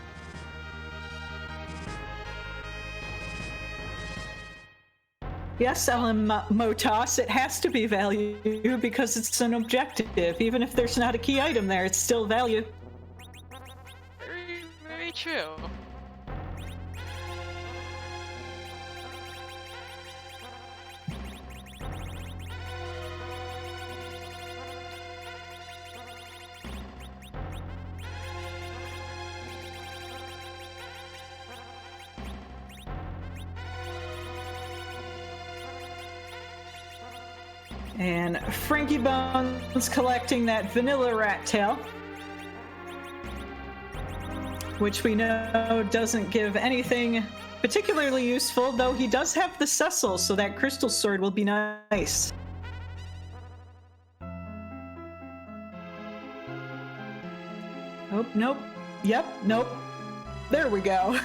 Yes, Ellen Motas, it has to be value because it's an objective. Even if there's not a key item there, it's still value. Very, very true. And frankiebones collecting that vanilla rat tail, which we know doesn't give anything particularly useful, though he does have the Cecil, so that crystal sword will be nice. Oh, nope. Yep, nope. There we go.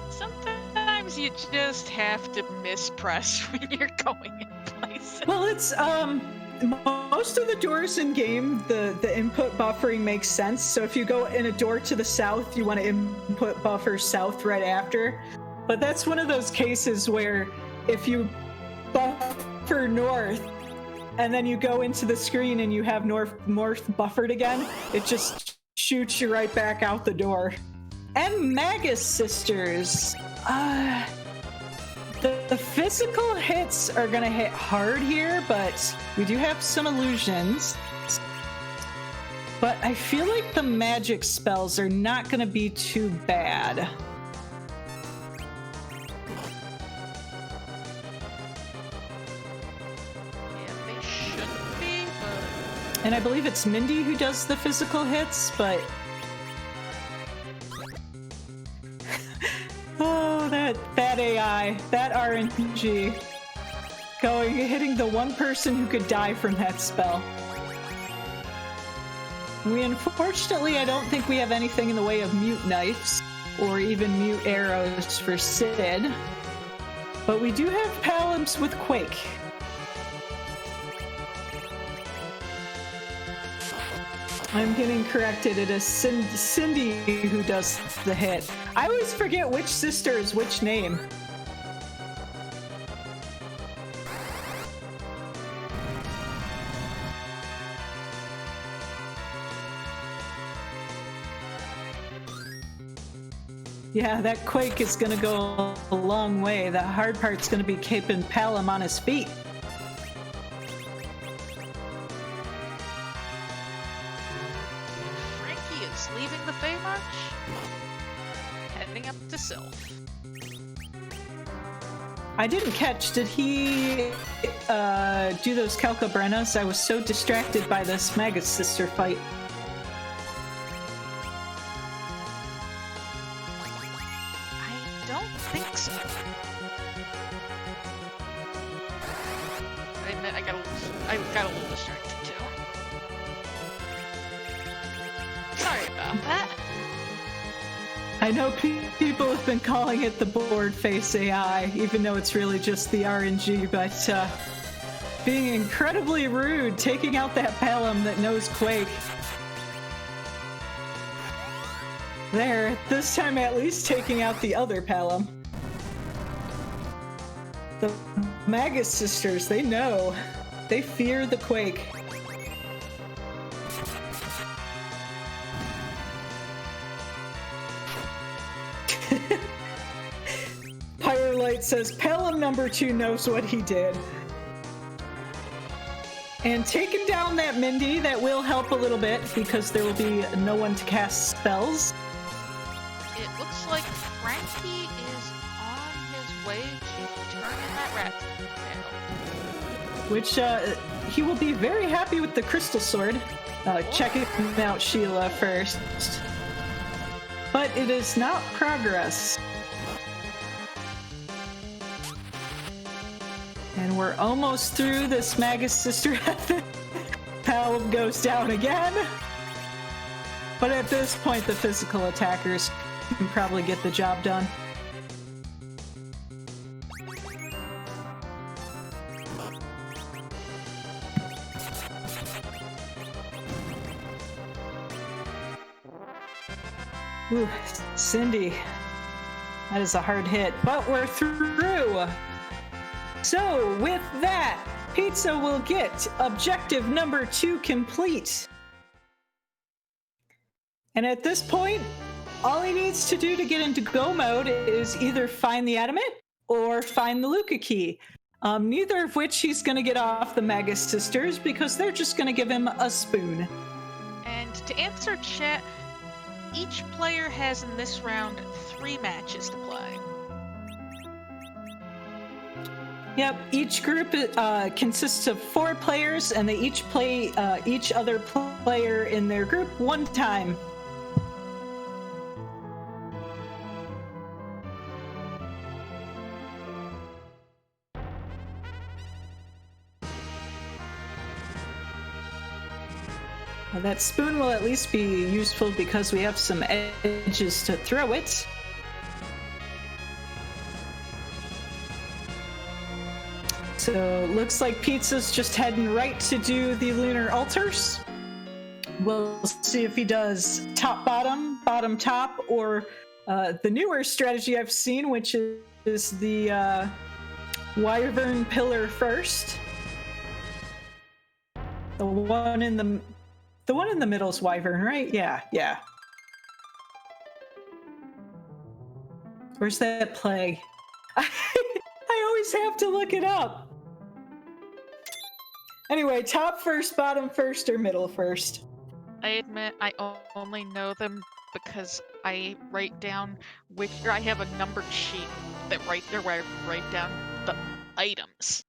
Sometimes you just have to mispress when you're going in places. Well, it's most of the doors in game, the input buffering makes sense. So if you go in a door to the south, you want to input buffer south right after. But that's one of those cases where if you buffer north and then you go into the screen and you have north buffered again, it just shoots you right back out the door. And Magus Sisters. The physical hits are gonna hit hard here, but we do have some illusions. But I feel like the magic spells are not gonna be too bad. Yeah, they shouldn't be, but... And I believe it's Mindy who does the physical hits, but... Oh, that AI, that RNG, hitting the one person who could die from that spell. Unfortunately, I don't think we have anything in the way of mute knives or even mute arrows for Sid, but we do have Palams with Quake. I'm getting corrected. It is Cindy who does the hit. I always forget which sister is which name. Yeah, that Quake is gonna go a long way. The hard part's gonna be keeping Palam on his feet. Leaving the Feymarch, heading up to Sylph. I didn't catch, did he do those Calcabrenas? I was so distracted by this Magus Sister fight. I don't think so. I admit I got a little distracted too. Sorry about that. I know people have been calling it the board face AI, even though it's really just the RNG, but being incredibly rude, taking out that Palom that knows Quake. There, this time at least taking out the other Palom. The Magus Sisters, they know. They fear the Quake. Firelight says, Palom number 2 knows what he did. And taking down that Mindy, that will help a little bit because there will be no one to cast spells. It looks like Frankie is on his way to turn in that rat tail. Which, he will be very happy with the Crystal Sword. Checking out Sheila first. But it is not progress. And we're almost through this Magus Sister. Palom goes down again. But at this point, the physical attackers can probably get the job done. Ooh, Cindy. That is a hard hit, but we're through. So, with that, Pizza will get objective number 2 complete. And at this point, all he needs to do to get into go mode is either find the Adamant or find the Luca key. Neither of which he's going to get off the Magus Sisters because they're just going to give him a spoon. And to answer chat, each player has in this round 3 matches to play. Yep, each group consists of 4 players, and they each play each other player in their group 1 time. Now that spoon will at least be useful because we have some edges to throw it. So, looks like Pizza's just heading right to do the lunar altars. We'll see if he does top bottom, bottom top, or the newer strategy I've seen, which is the Wyvern pillar first. The one in the middle is Wyvern, right? Yeah. Where's that plague? I always have to look it up. Anyway, top first, bottom first, or middle first? I admit I only know them because I write down or I have a numbered sheet where I write down the items.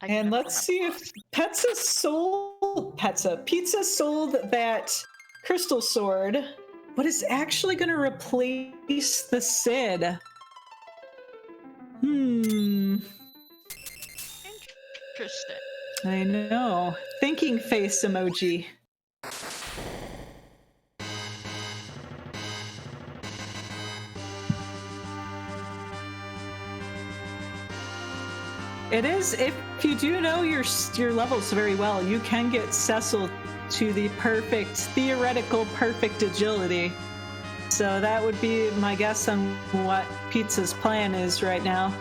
And let's see if Pizza sold that Crystal Sword, but is actually going to replace the Sid. Interesting. I know. Thinking face emoji. It is, if you do know your levels very well, you can get Cecil to the theoretical perfect agility. So that would be my guess on what Pizza's plan is right now.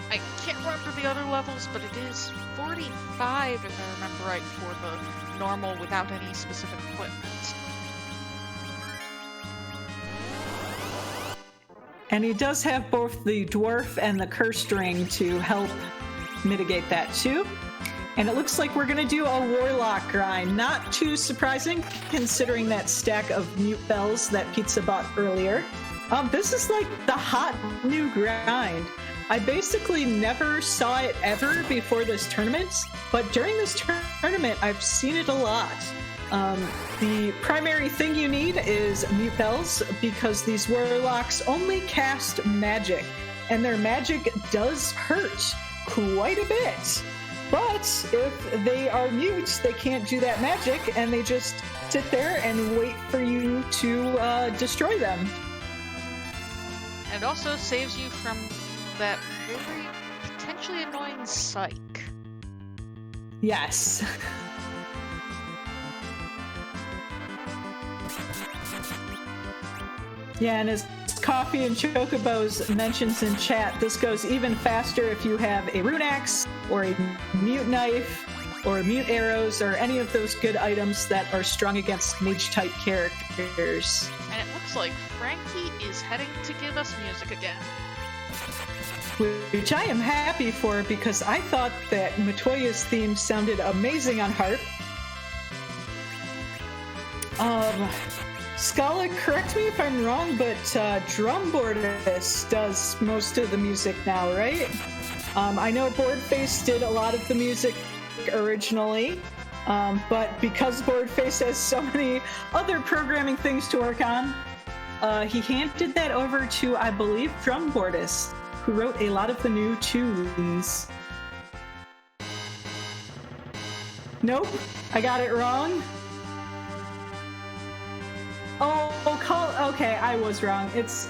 I can't remember the other levels, but it is 45, if I remember right, for the normal without any specific equipment. And he does have both the dwarf and the cursed ring to help mitigate that too. And it looks like we're gonna do a Warlock grind. Not too surprising, considering that stack of mute bells that Pizza bought earlier. This is like the hot new grind. I basically never saw it ever before this tournament, but during this tournament, I've seen it a lot. The primary thing you need is mute bells, because these warlocks only cast magic, and their magic does hurt quite a bit. But if they are mute, they can't do that magic, and they just sit there and wait for you to destroy them. And it also saves you from that very potentially annoying psych. Yes. Yeah, and as Coffee and Chocobos mentions in chat, this goes even faster if you have a rune axe or a mute knife or mute arrows or any of those good items that are strong against mage-type characters. And it looks like Frankie is heading to give us music again. Which I am happy for, because I thought that Matoya's theme sounded amazing on harp. Scala, correct me if I'm wrong, but Drumboardist does most of the music now, right? I know Boardface did a lot of the music originally, but because Boardface has so many other programming things to work on, he handed that over to, I believe, Drumboardist, who wrote a lot of the new tunes. Nope, I got it wrong. Okay, I was wrong. It's,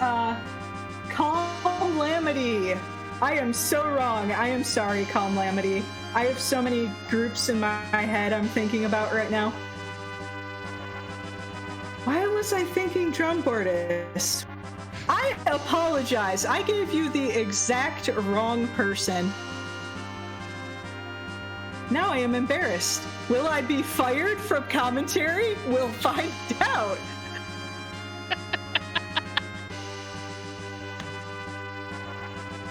Calamity. I am so wrong. I am sorry, Calamity. I have so many groups in my head I'm thinking about right now. Why was I thinking Drumboardist? I apologize. I gave you the exact wrong person. Now I am embarrassed. Will I be fired from commentary? We'll find out.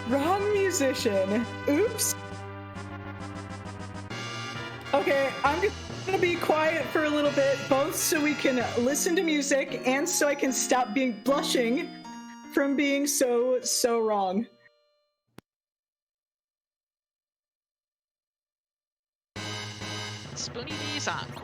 Wrong musician. Oops. Okay, I'm gonna be quiet for a little bit, both so we can listen to music and so I can stop blushing from being so wrong. Spoonie D's Encore.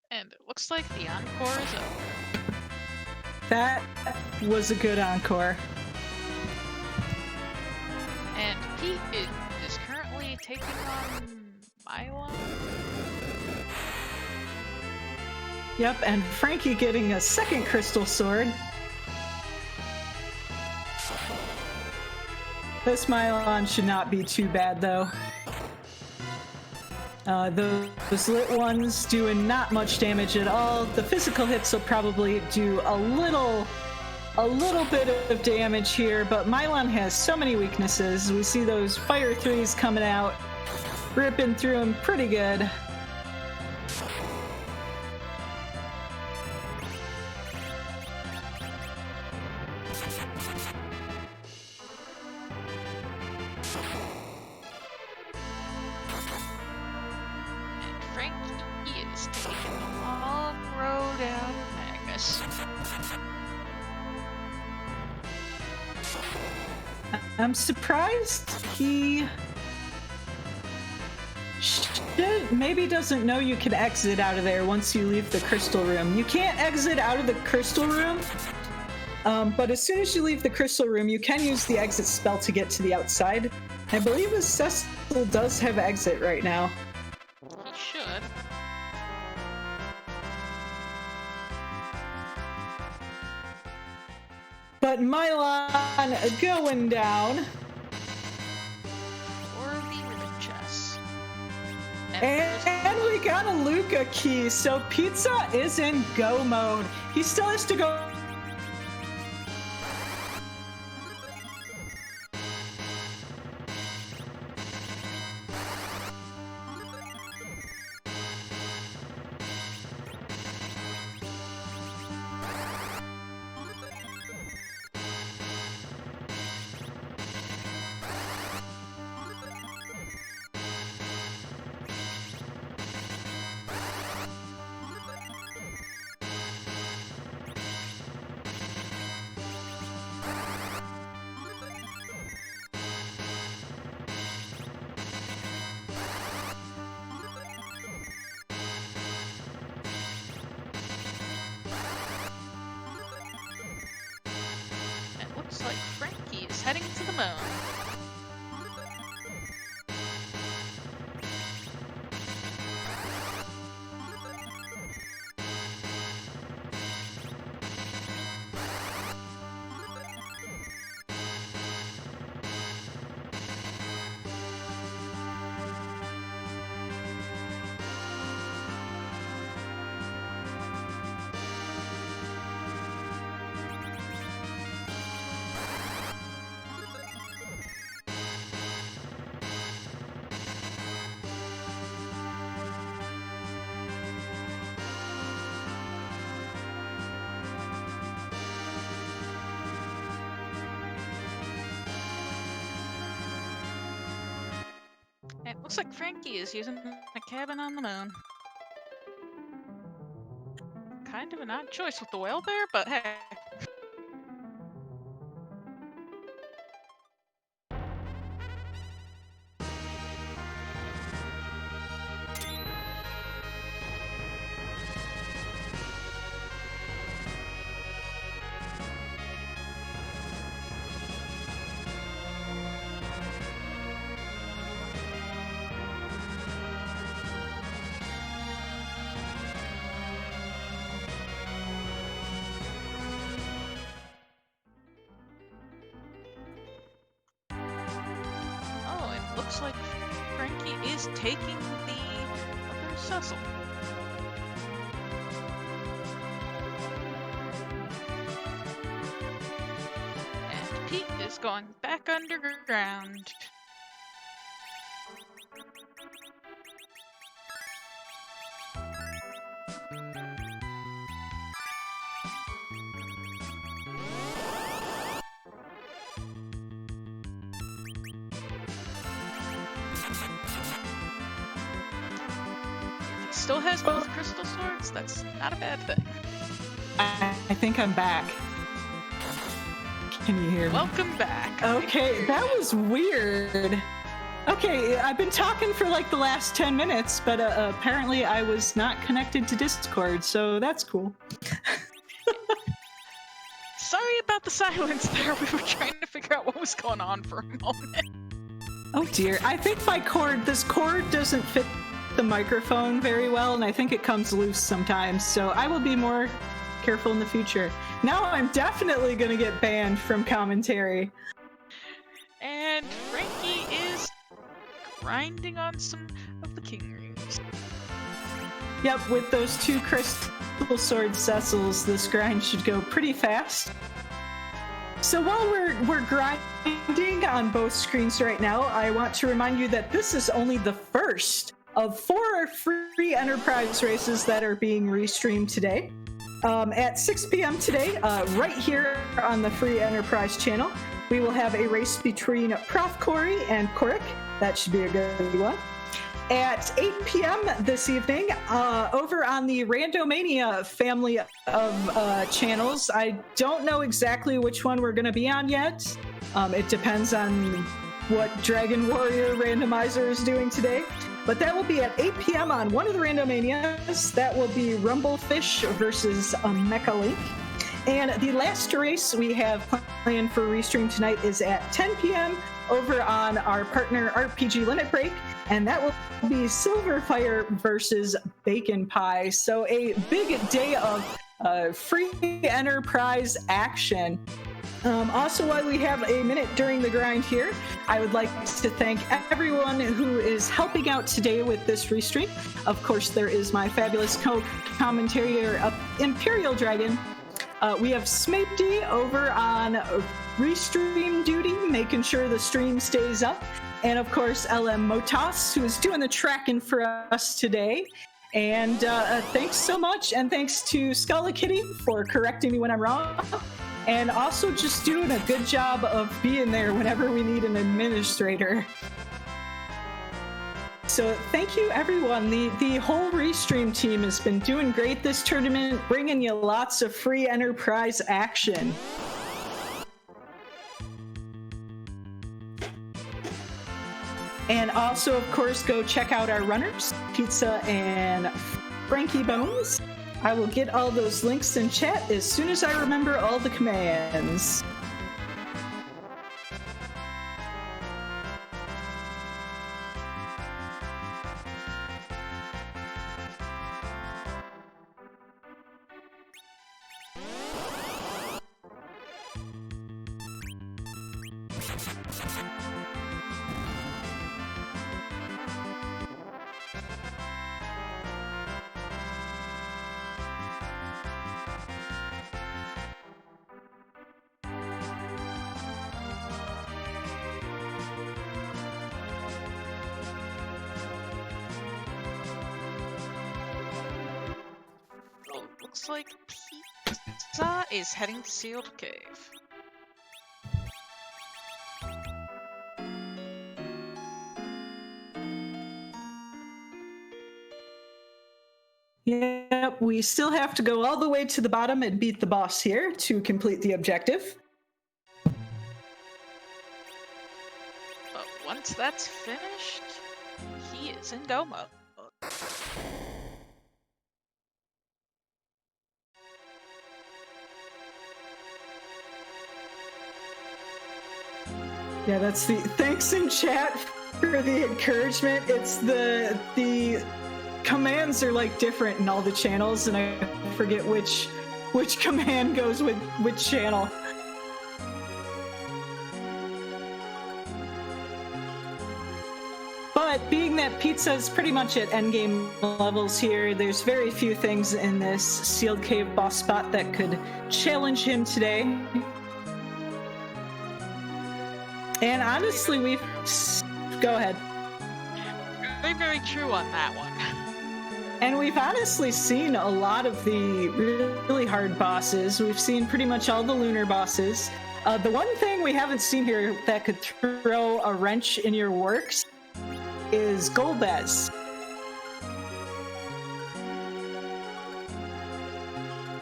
And it looks like the encore is over. That was a good encore. And Pete is currently taking on Mylon. Yep, and Frankie getting a second crystal sword. This Mylon should not be too bad, though. Those lit ones doing not much damage at all. The physical hits will probably do a little bit of damage here, but Mylon has so many weaknesses. We see those fire threes coming out, ripping through him pretty good. I'm surprised he maybe doesn't know you can exit out of there once you leave the crystal room. You can't exit out of the crystal room, but as soon as you leave the crystal room, you can use the exit spell to get to the outside. I believe Cecil does have exit right now. He should. But Mylon going down. Or the ribbon chest. And we got a Luca key, so Pizza is in go mode. He still has to go. Looks like Frankie is heading to the moon. It looks like Frankie is using a cabin on the moon. Kind of an odd choice with the whale bear, but hey. Looks like Frankie is taking the other Cecil. And Pete is going back underground. Still has both crystal swords? That's not a bad thing. I think I'm back. Can you hear me? Welcome back. Okay, that was weird. Okay, I've been talking for like the last 10 minutes, but apparently I was not connected to Discord, so that's cool. Sorry about the silence there. We were trying to figure out what was going on for a moment. Oh dear, I think this cord doesn't fit the microphone very well, and I think it comes loose sometimes, so I will be more careful in the future. Now I'm definitely going to get banned from commentary. And Frankie is grinding on some of the king rings. Yep, with those 2 crystal sword Cecils, this grind should go pretty fast. So while we're grinding on both screens right now, I want to remind you that this is only the first of 4 free Enterprise races that are being restreamed today. At 6 p.m. today, right here on the free Enterprise channel, we will have a race between Prof. Corey and Korik. That should be a good one. at 8 p.m. this evening over on the Randomania family of channels. I don't know exactly which one we're going to be on yet. It depends on what Dragon Warrior randomizer is doing today. But that will be at 8 p.m. on one of the Randomanias. That will be Rumblefish versus Mecha Link. And the last race we have planned for Restream tonight is at 10 p.m. over on our partner RPG Limit Break. And that will be Silverfire versus Bacon Pie. So a big day of free enterprise action. Also, while we have a minute during the grind here, I would like to thank everyone who is helping out today with this restream. Of course, there is my fabulous co-commentator of Imperial Dragon. We have Smapedy over on restream duty, making sure the stream stays up. And of course, LM Motas, who is doing the tracking for us today. And thanks so much. And thanks to Skulla Kitty for correcting me when I'm wrong. And also just doing a good job of being there whenever we need an administrator. So thank you, everyone. The whole Restream team has been doing great this tournament, bringing you lots of free enterprise action. And also, of course, go check out our runners, Pizza and frankiebones. I will get all those links in chat as soon as I remember all the commands. Looks like Pizza is heading to Sealed Cave. Yep, we still have to go all the way to the bottom and beat the boss here to complete the objective. But once that's finished, he is in go mode. Yeah, that's the thanks in chat for the encouragement. It's the commands are like different in all the channels, and I forget which command goes with which channel. But being that Pizza is pretty much at endgame levels here, there's very few things in this Sealed Cave boss spot that could challenge him today. And honestly, go ahead. Very, very true on that one. And we've honestly seen a lot of the really hard bosses. We've seen pretty much all the lunar bosses. The one thing we haven't seen here that could throw a wrench in your works is Golbez.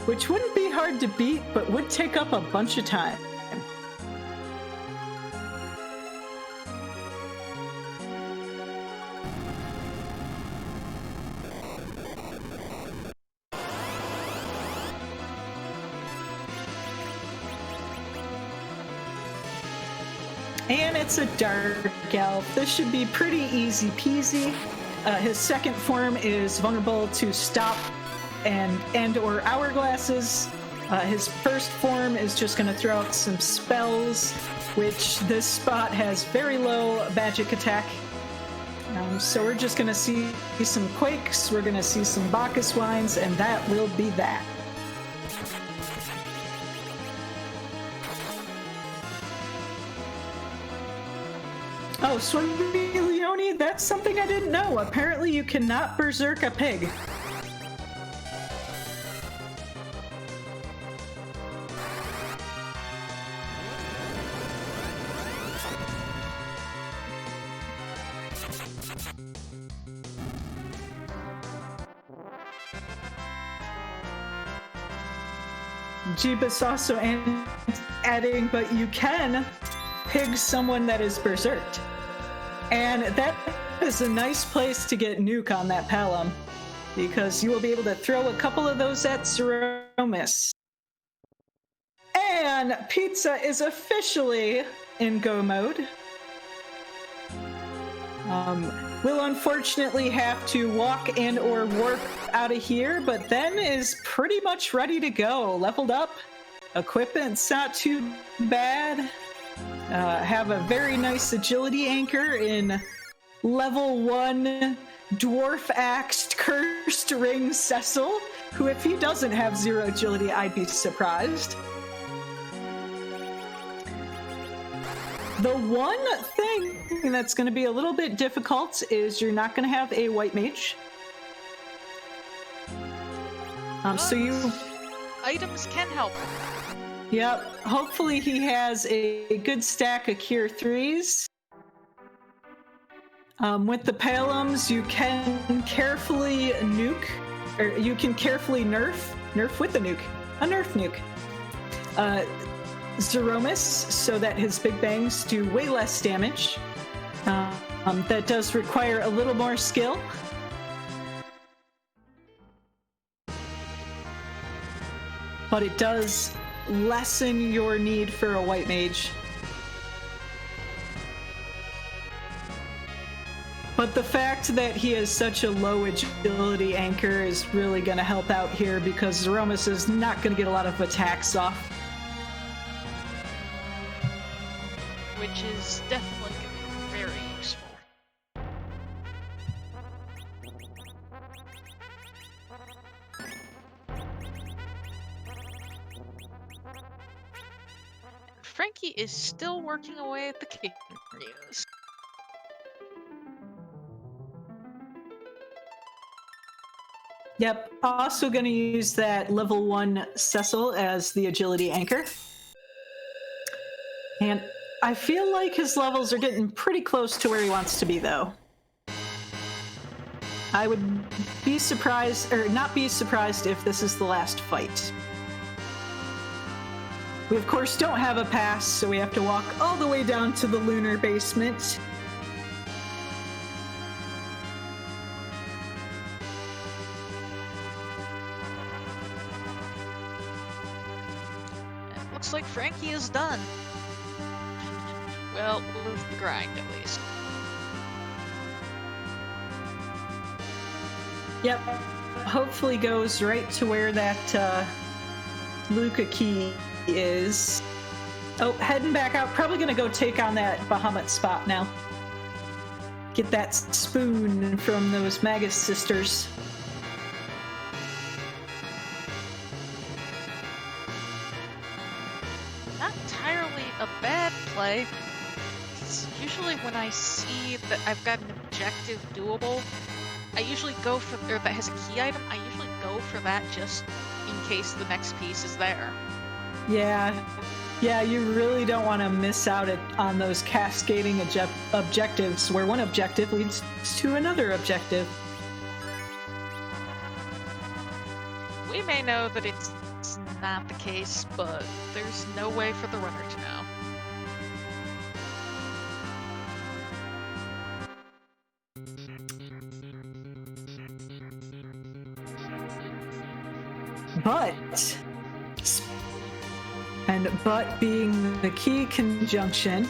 Which wouldn't be hard to beat, but would take up a bunch of time. And it's a dark elf. This should be pretty easy peasy. His second form is vulnerable to stop and or hourglasses. His first form is just going to throw out some spells, which this spot has very low magic attack. So we're just going to see some quakes, we're going to see some Bacchus wines, and that will be that. Oh, Swimby Leone, that's something I didn't know. Apparently you cannot berserk a pig. Jeebus also adding, but you can pig someone that is berserked. And that is a nice place to get nuke on that Palom, because you will be able to throw a couple of those at Threemus. And Pizza is officially in go mode. Will unfortunately have to walk and or warp out of here, but then is pretty much ready to go. Leveled up, equipment's not too bad. Have a very nice agility anchor in level 1 dwarf axed cursed ring Cecil, who if he doesn't have 0 agility, I'd be surprised. The one thing that's going to be a little bit difficult is you're not going to have a white mage. So you... Items can help. Yep. Hopefully he has a good stack of Cure 3s. With the Paloms, you can carefully nuke, or you can carefully nerf with a nuke. A nerf nuke. Threemus, so that his big bangs do way less damage. That does require a little more skill. But it does lessen your need for a white mage. But the fact that he has such a low agility anchor is really going to help out here, because Threemus is not going to get a lot of attacks off. Which is definitely going to be very useful. Frankie is still working away at the kidneys. Yep, also going to use that level 1 Cecil as the agility anchor. And I feel like his levels are getting pretty close to where he wants to be, though. I would be surprised, or not be surprised, if this is the last fight. We, of course, don't have a pass, so we have to walk all the way down to the lunar basement. It looks like Frankie is done. Well, with the grind, at least. Yep. Hopefully goes right to where that Luca key is. Oh, heading back out. Probably going to go take on that Bahamut spot now. Get that spoon from those Magus sisters. Not entirely a bad play. Usually when I see that I've got an objective doable, I usually go for, or that has a key item, I usually go for that just in case the next piece is there. Yeah, you really don't want to miss out on those cascading objectives, where one objective leads to another objective. We may know that it's not the case, but there's no way for the runner to know. But being the key conjunction,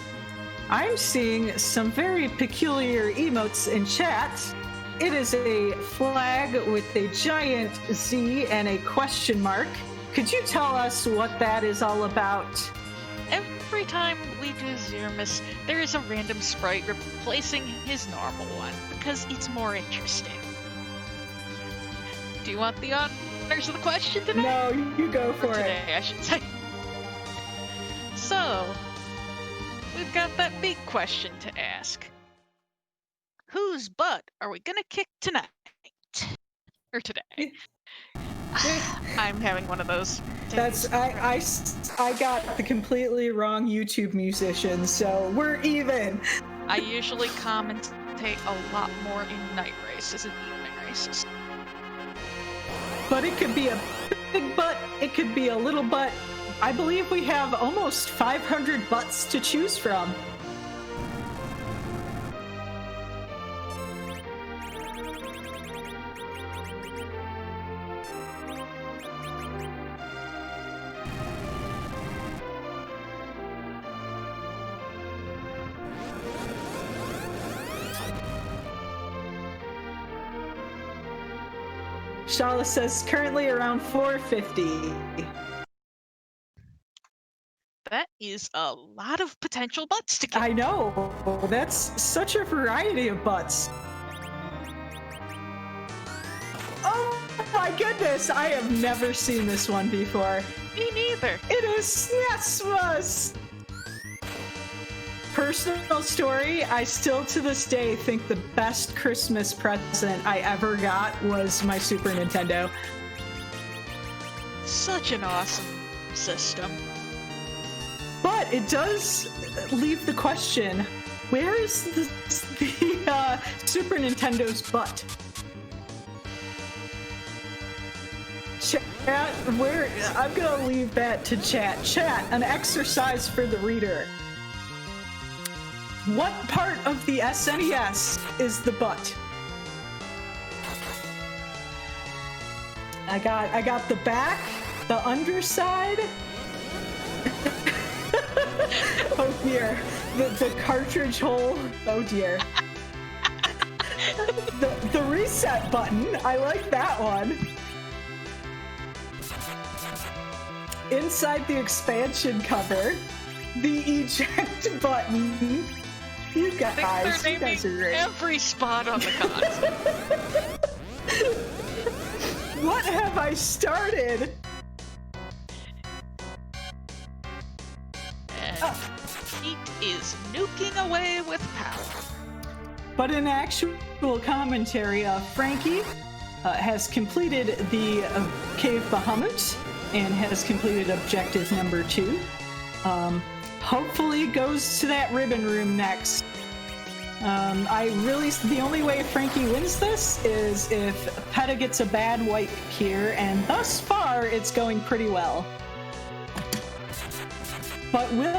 I'm seeing some very peculiar emotes in chat. It is a flag with a giant Z and a question mark. Could you tell us what that is all about? Every time we do Threemus, there is a random sprite replacing his normal one, because it's more interesting. Do you want the honors of the question today? No, you go for today, I should say. So, we've got that big question to ask. Whose butt are we gonna kick tonight? Or today? I'm having one of those days. I got the completely wrong YouTube musician, so we're even. I usually commentate a lot more in night races and evening races. But it could be a butt, it could be a little butt. I believe we have almost 500 butts to choose from. Shala says currently around 450. That is a lot of potential butts to get. I know. That's such a variety of butts. Oh my goodness, I have never seen this one before. Me neither. It is Threemus. Personal story, I still to this day think the best Christmas present I ever got was my Super Nintendo. Such an awesome system. But it does leave the question, where is the Super Nintendo's butt? Chat, I'm gonna leave that to chat. Chat, an exercise for the reader. What part of the SNES is the butt? I got the back, the underside. Oh dear, the cartridge hole. Oh dear. the reset button. I like that one. Inside the expansion cover, the eject button. You guys are great. Every spot on the console. What have I started? And Pete is nuking away with power. But in actual commentary, Frankie has completed the Cave Bahamut and has completed objective number 2. Hopefully goes to that ribbon room next. The only way Frankie wins this is if PETA gets a bad wipe here, and thus far it's going pretty well. But will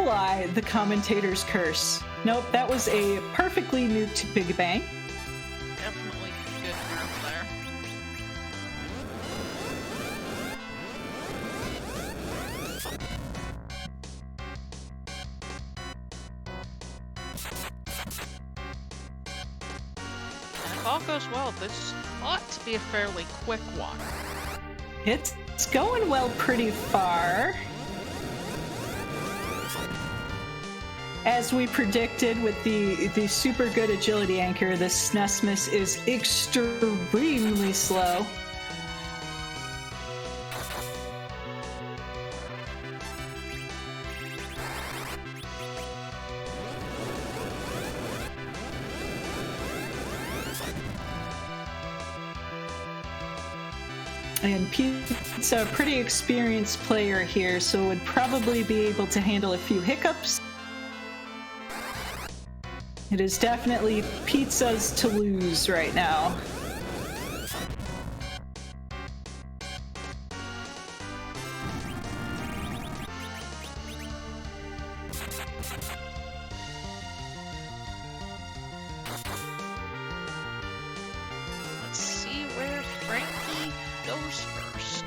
I the commentator's curse? Nope, that was a perfectly nuked Big Bang. Definitely good room there. If all goes well, this ought to be a fairly quick one. It's going well pretty far. As we predicted with the super good agility anchor, the Threemus is extremely slow. And Pete's a pretty experienced player here, so would probably be able to handle a few hiccups. It is definitely Pizza's to lose right now. Let's see where Frankie goes first.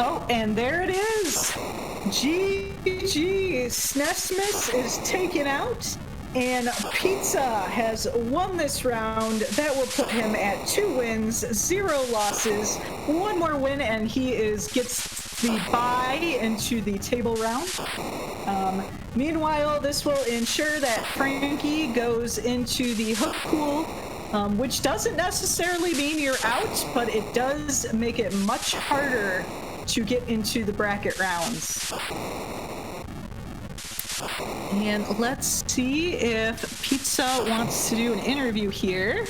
Oh, and there it is! GG! Threemus is taken out, and Pizza has won this round. That will put him at 2 wins, 0 losses, 1 more win, and he gets the bye into the table round. Meanwhile, this will ensure that Frankie goes into the hook pool, which doesn't necessarily mean you're out, but it does make it much harder to get into the bracket rounds. And let's see if Pizza wants to do an interview here.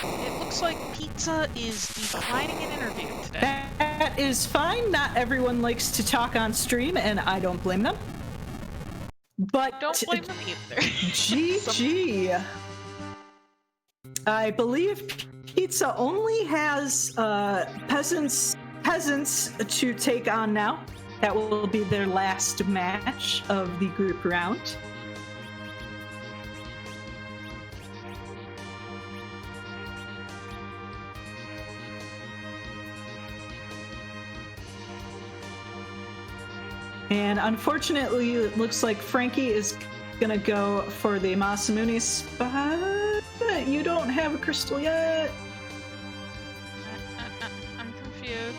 It looks like Pizza is declining an interview today. That is fine. Not everyone likes to talk on stream, and I don't blame them. But Don't blame them either. GG. I believe Pizza only has peasants to take on now. That will be their last match of the group round. And unfortunately, it looks like Frankie is gonna go for the Masamune spot. You don't have a crystal yet. I'm confused.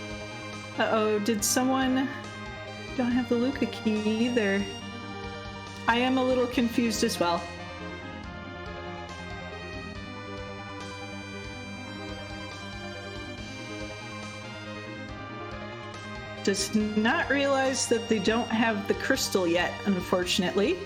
Uh-oh, did someone... Don't have the Luca key either. I am a little confused as well. Does not realize that they don't have the crystal yet, unfortunately.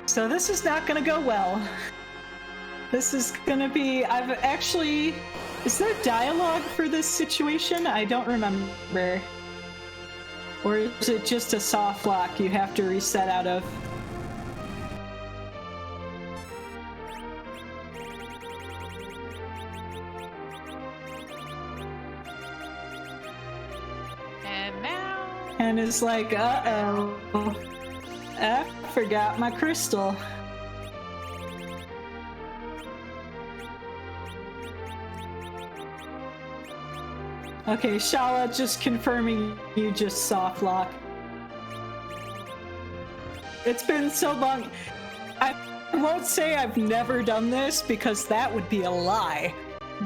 So this is not gonna go well. This is gonna be, is there dialogue for this situation? I don't remember. Or is it just a soft lock you have to reset out of? And now... And it's like, uh-oh. I forgot my crystal. Okay, Shala, just confirming you just soft lock. It's been so long. I won't say I've never done this because that would be a lie.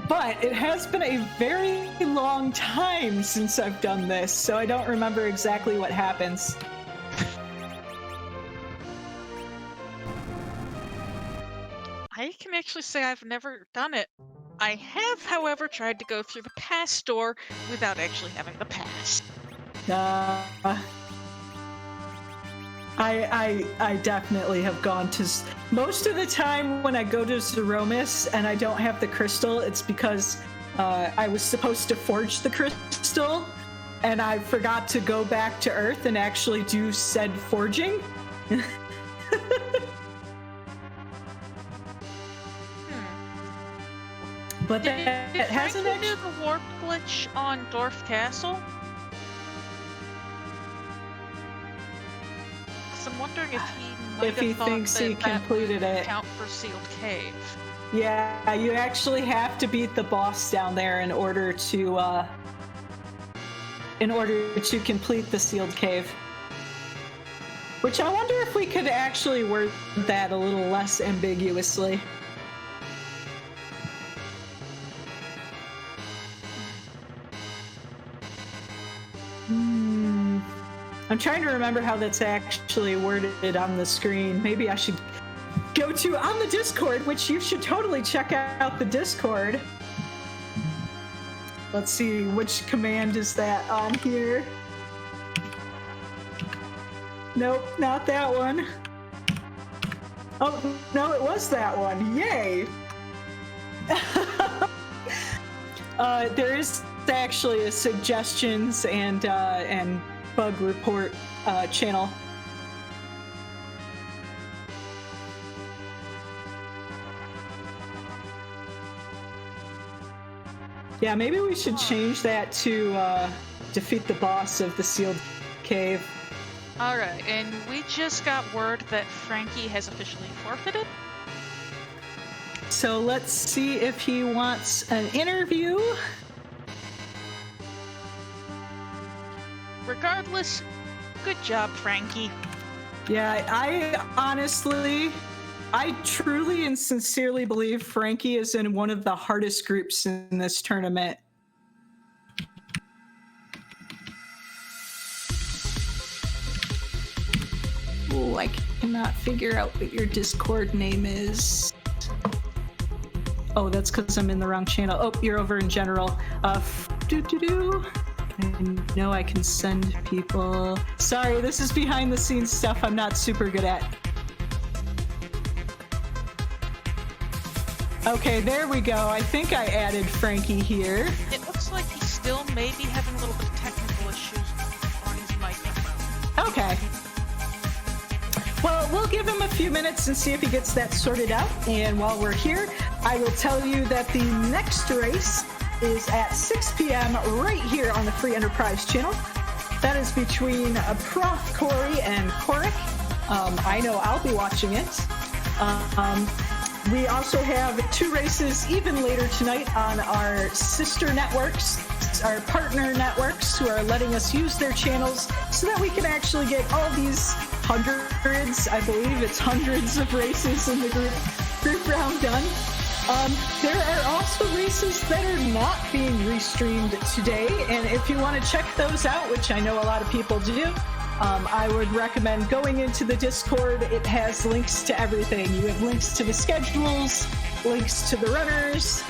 But it has been a very long time since I've done this, so I don't remember exactly what happens. I can actually say I've never done it. I have, however, tried to go through the pass door without actually having the pass. I definitely have gone to... Most of the time when I go to Threemus and I don't have the crystal, it's because I was supposed to forge the crystal, and I forgot to go back to Earth and actually do said forging. But Did that hasn't Frankie actually... do the warp glitch on Dorf Castle? Because I'm wondering if he might If he have thought thinks he that completed would it. count for Sealed Cave. Yeah, you actually have to beat the boss down there in order to complete the sealed cave. Which I wonder if we could actually word that a little less ambiguously. I'm trying to remember how that's actually worded on the screen. Maybe I should go to on the Discord, which you should totally check out the Discord. Let's see, which command is that on here? Nope, not that one. Oh, no, it was that one. Yay! There is actually a suggestions and bug report channel. Yeah, maybe we should change that to defeat the boss of the sealed cave. Alright, and we just got word that Frankie has officially forfeited. So let's see if he wants an interview. Regardless, good job, Frankie. Yeah, I truly and sincerely believe Frankie is in one of the hardest groups in this tournament. Oh, I cannot figure out what your Discord name is. Oh, that's because I'm in the wrong channel. Oh, you're over in general. I know I can send people. Sorry, this is behind the scenes stuff I'm not super good at. Okay, there we go. I think I added Frankie here. It looks like he's still maybe having a little bit of technical issues on his microphone. Okay. Well, we'll give him a few minutes and see if he gets that sorted out. And while we're here, I will tell you that the next race is at 6 p.m. right here on the Free Enterprise channel. That is between Prof. Corey and Korik. I know I'll be watching it. We also have 2 races even later tonight on our sister networks, our partner networks, who are letting us use their channels so that we can actually get all these hundreds, I believe it's hundreds of races in the group round done. There are also races that are not being restreamed today, and if you want to check those out, which I know a lot of people do, I would recommend going into the Discord. It has links to everything. You have links to the schedules, links to the runners,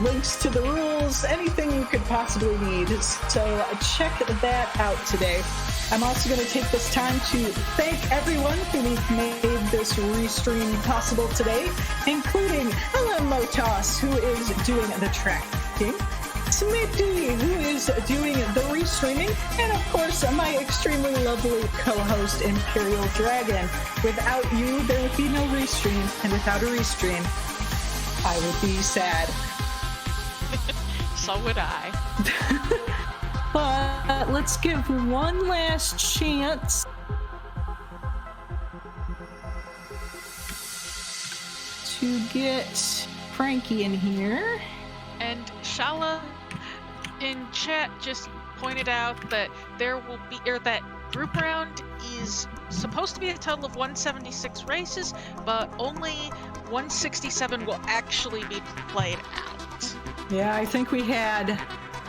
links to the rules, anything you could possibly need. So check that out today. I'm also going to take this time to thank everyone who made this restream possible today, including Ellen Motos, who is doing the tracking, Smitty, who is doing the restreaming, and of course my extremely lovely co-host Imperial Dragon. Without you, there would be no restream, and without a restream, I would be sad. So would I. But let's give one last chance to get Frankie in here. And Shala in chat just pointed out that there will be, or that group round is supposed to be a total of 176 races, but only 167 will actually be played out. Yeah, I think we had,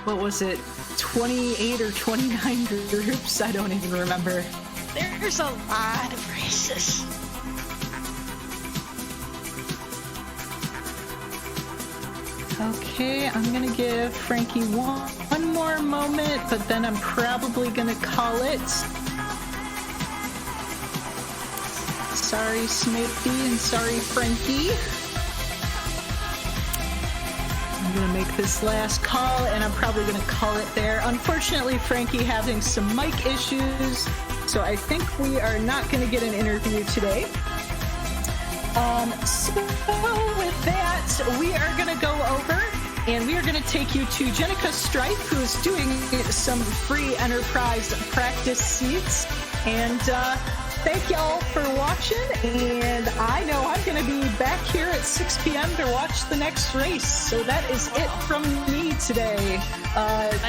what was it, 28 or 29 groups? I don't even remember. There's a lot of races. Okay, I'm gonna give Frankie one more moment, but then I'm probably gonna call it. Sorry, Smithy, and sorry, Frankie. I'm gonna make this last call, and I'm probably gonna call it there. Unfortunately, Frankie having some mic issues, so I think we are not gonna get an interview today. So with that, we are going to go over and we are going to take you to Jenica Strife, who is doing some free enterprise practice seats. And thank y'all for watching. And I know I'm going to be back here at 6 p.m. to watch the next race. So that is it from me today.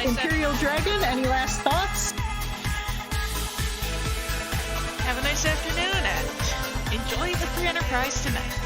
Imperial Dragon, any last thoughts? Have a nice afternoon and enjoy the Free Enterprise tonight.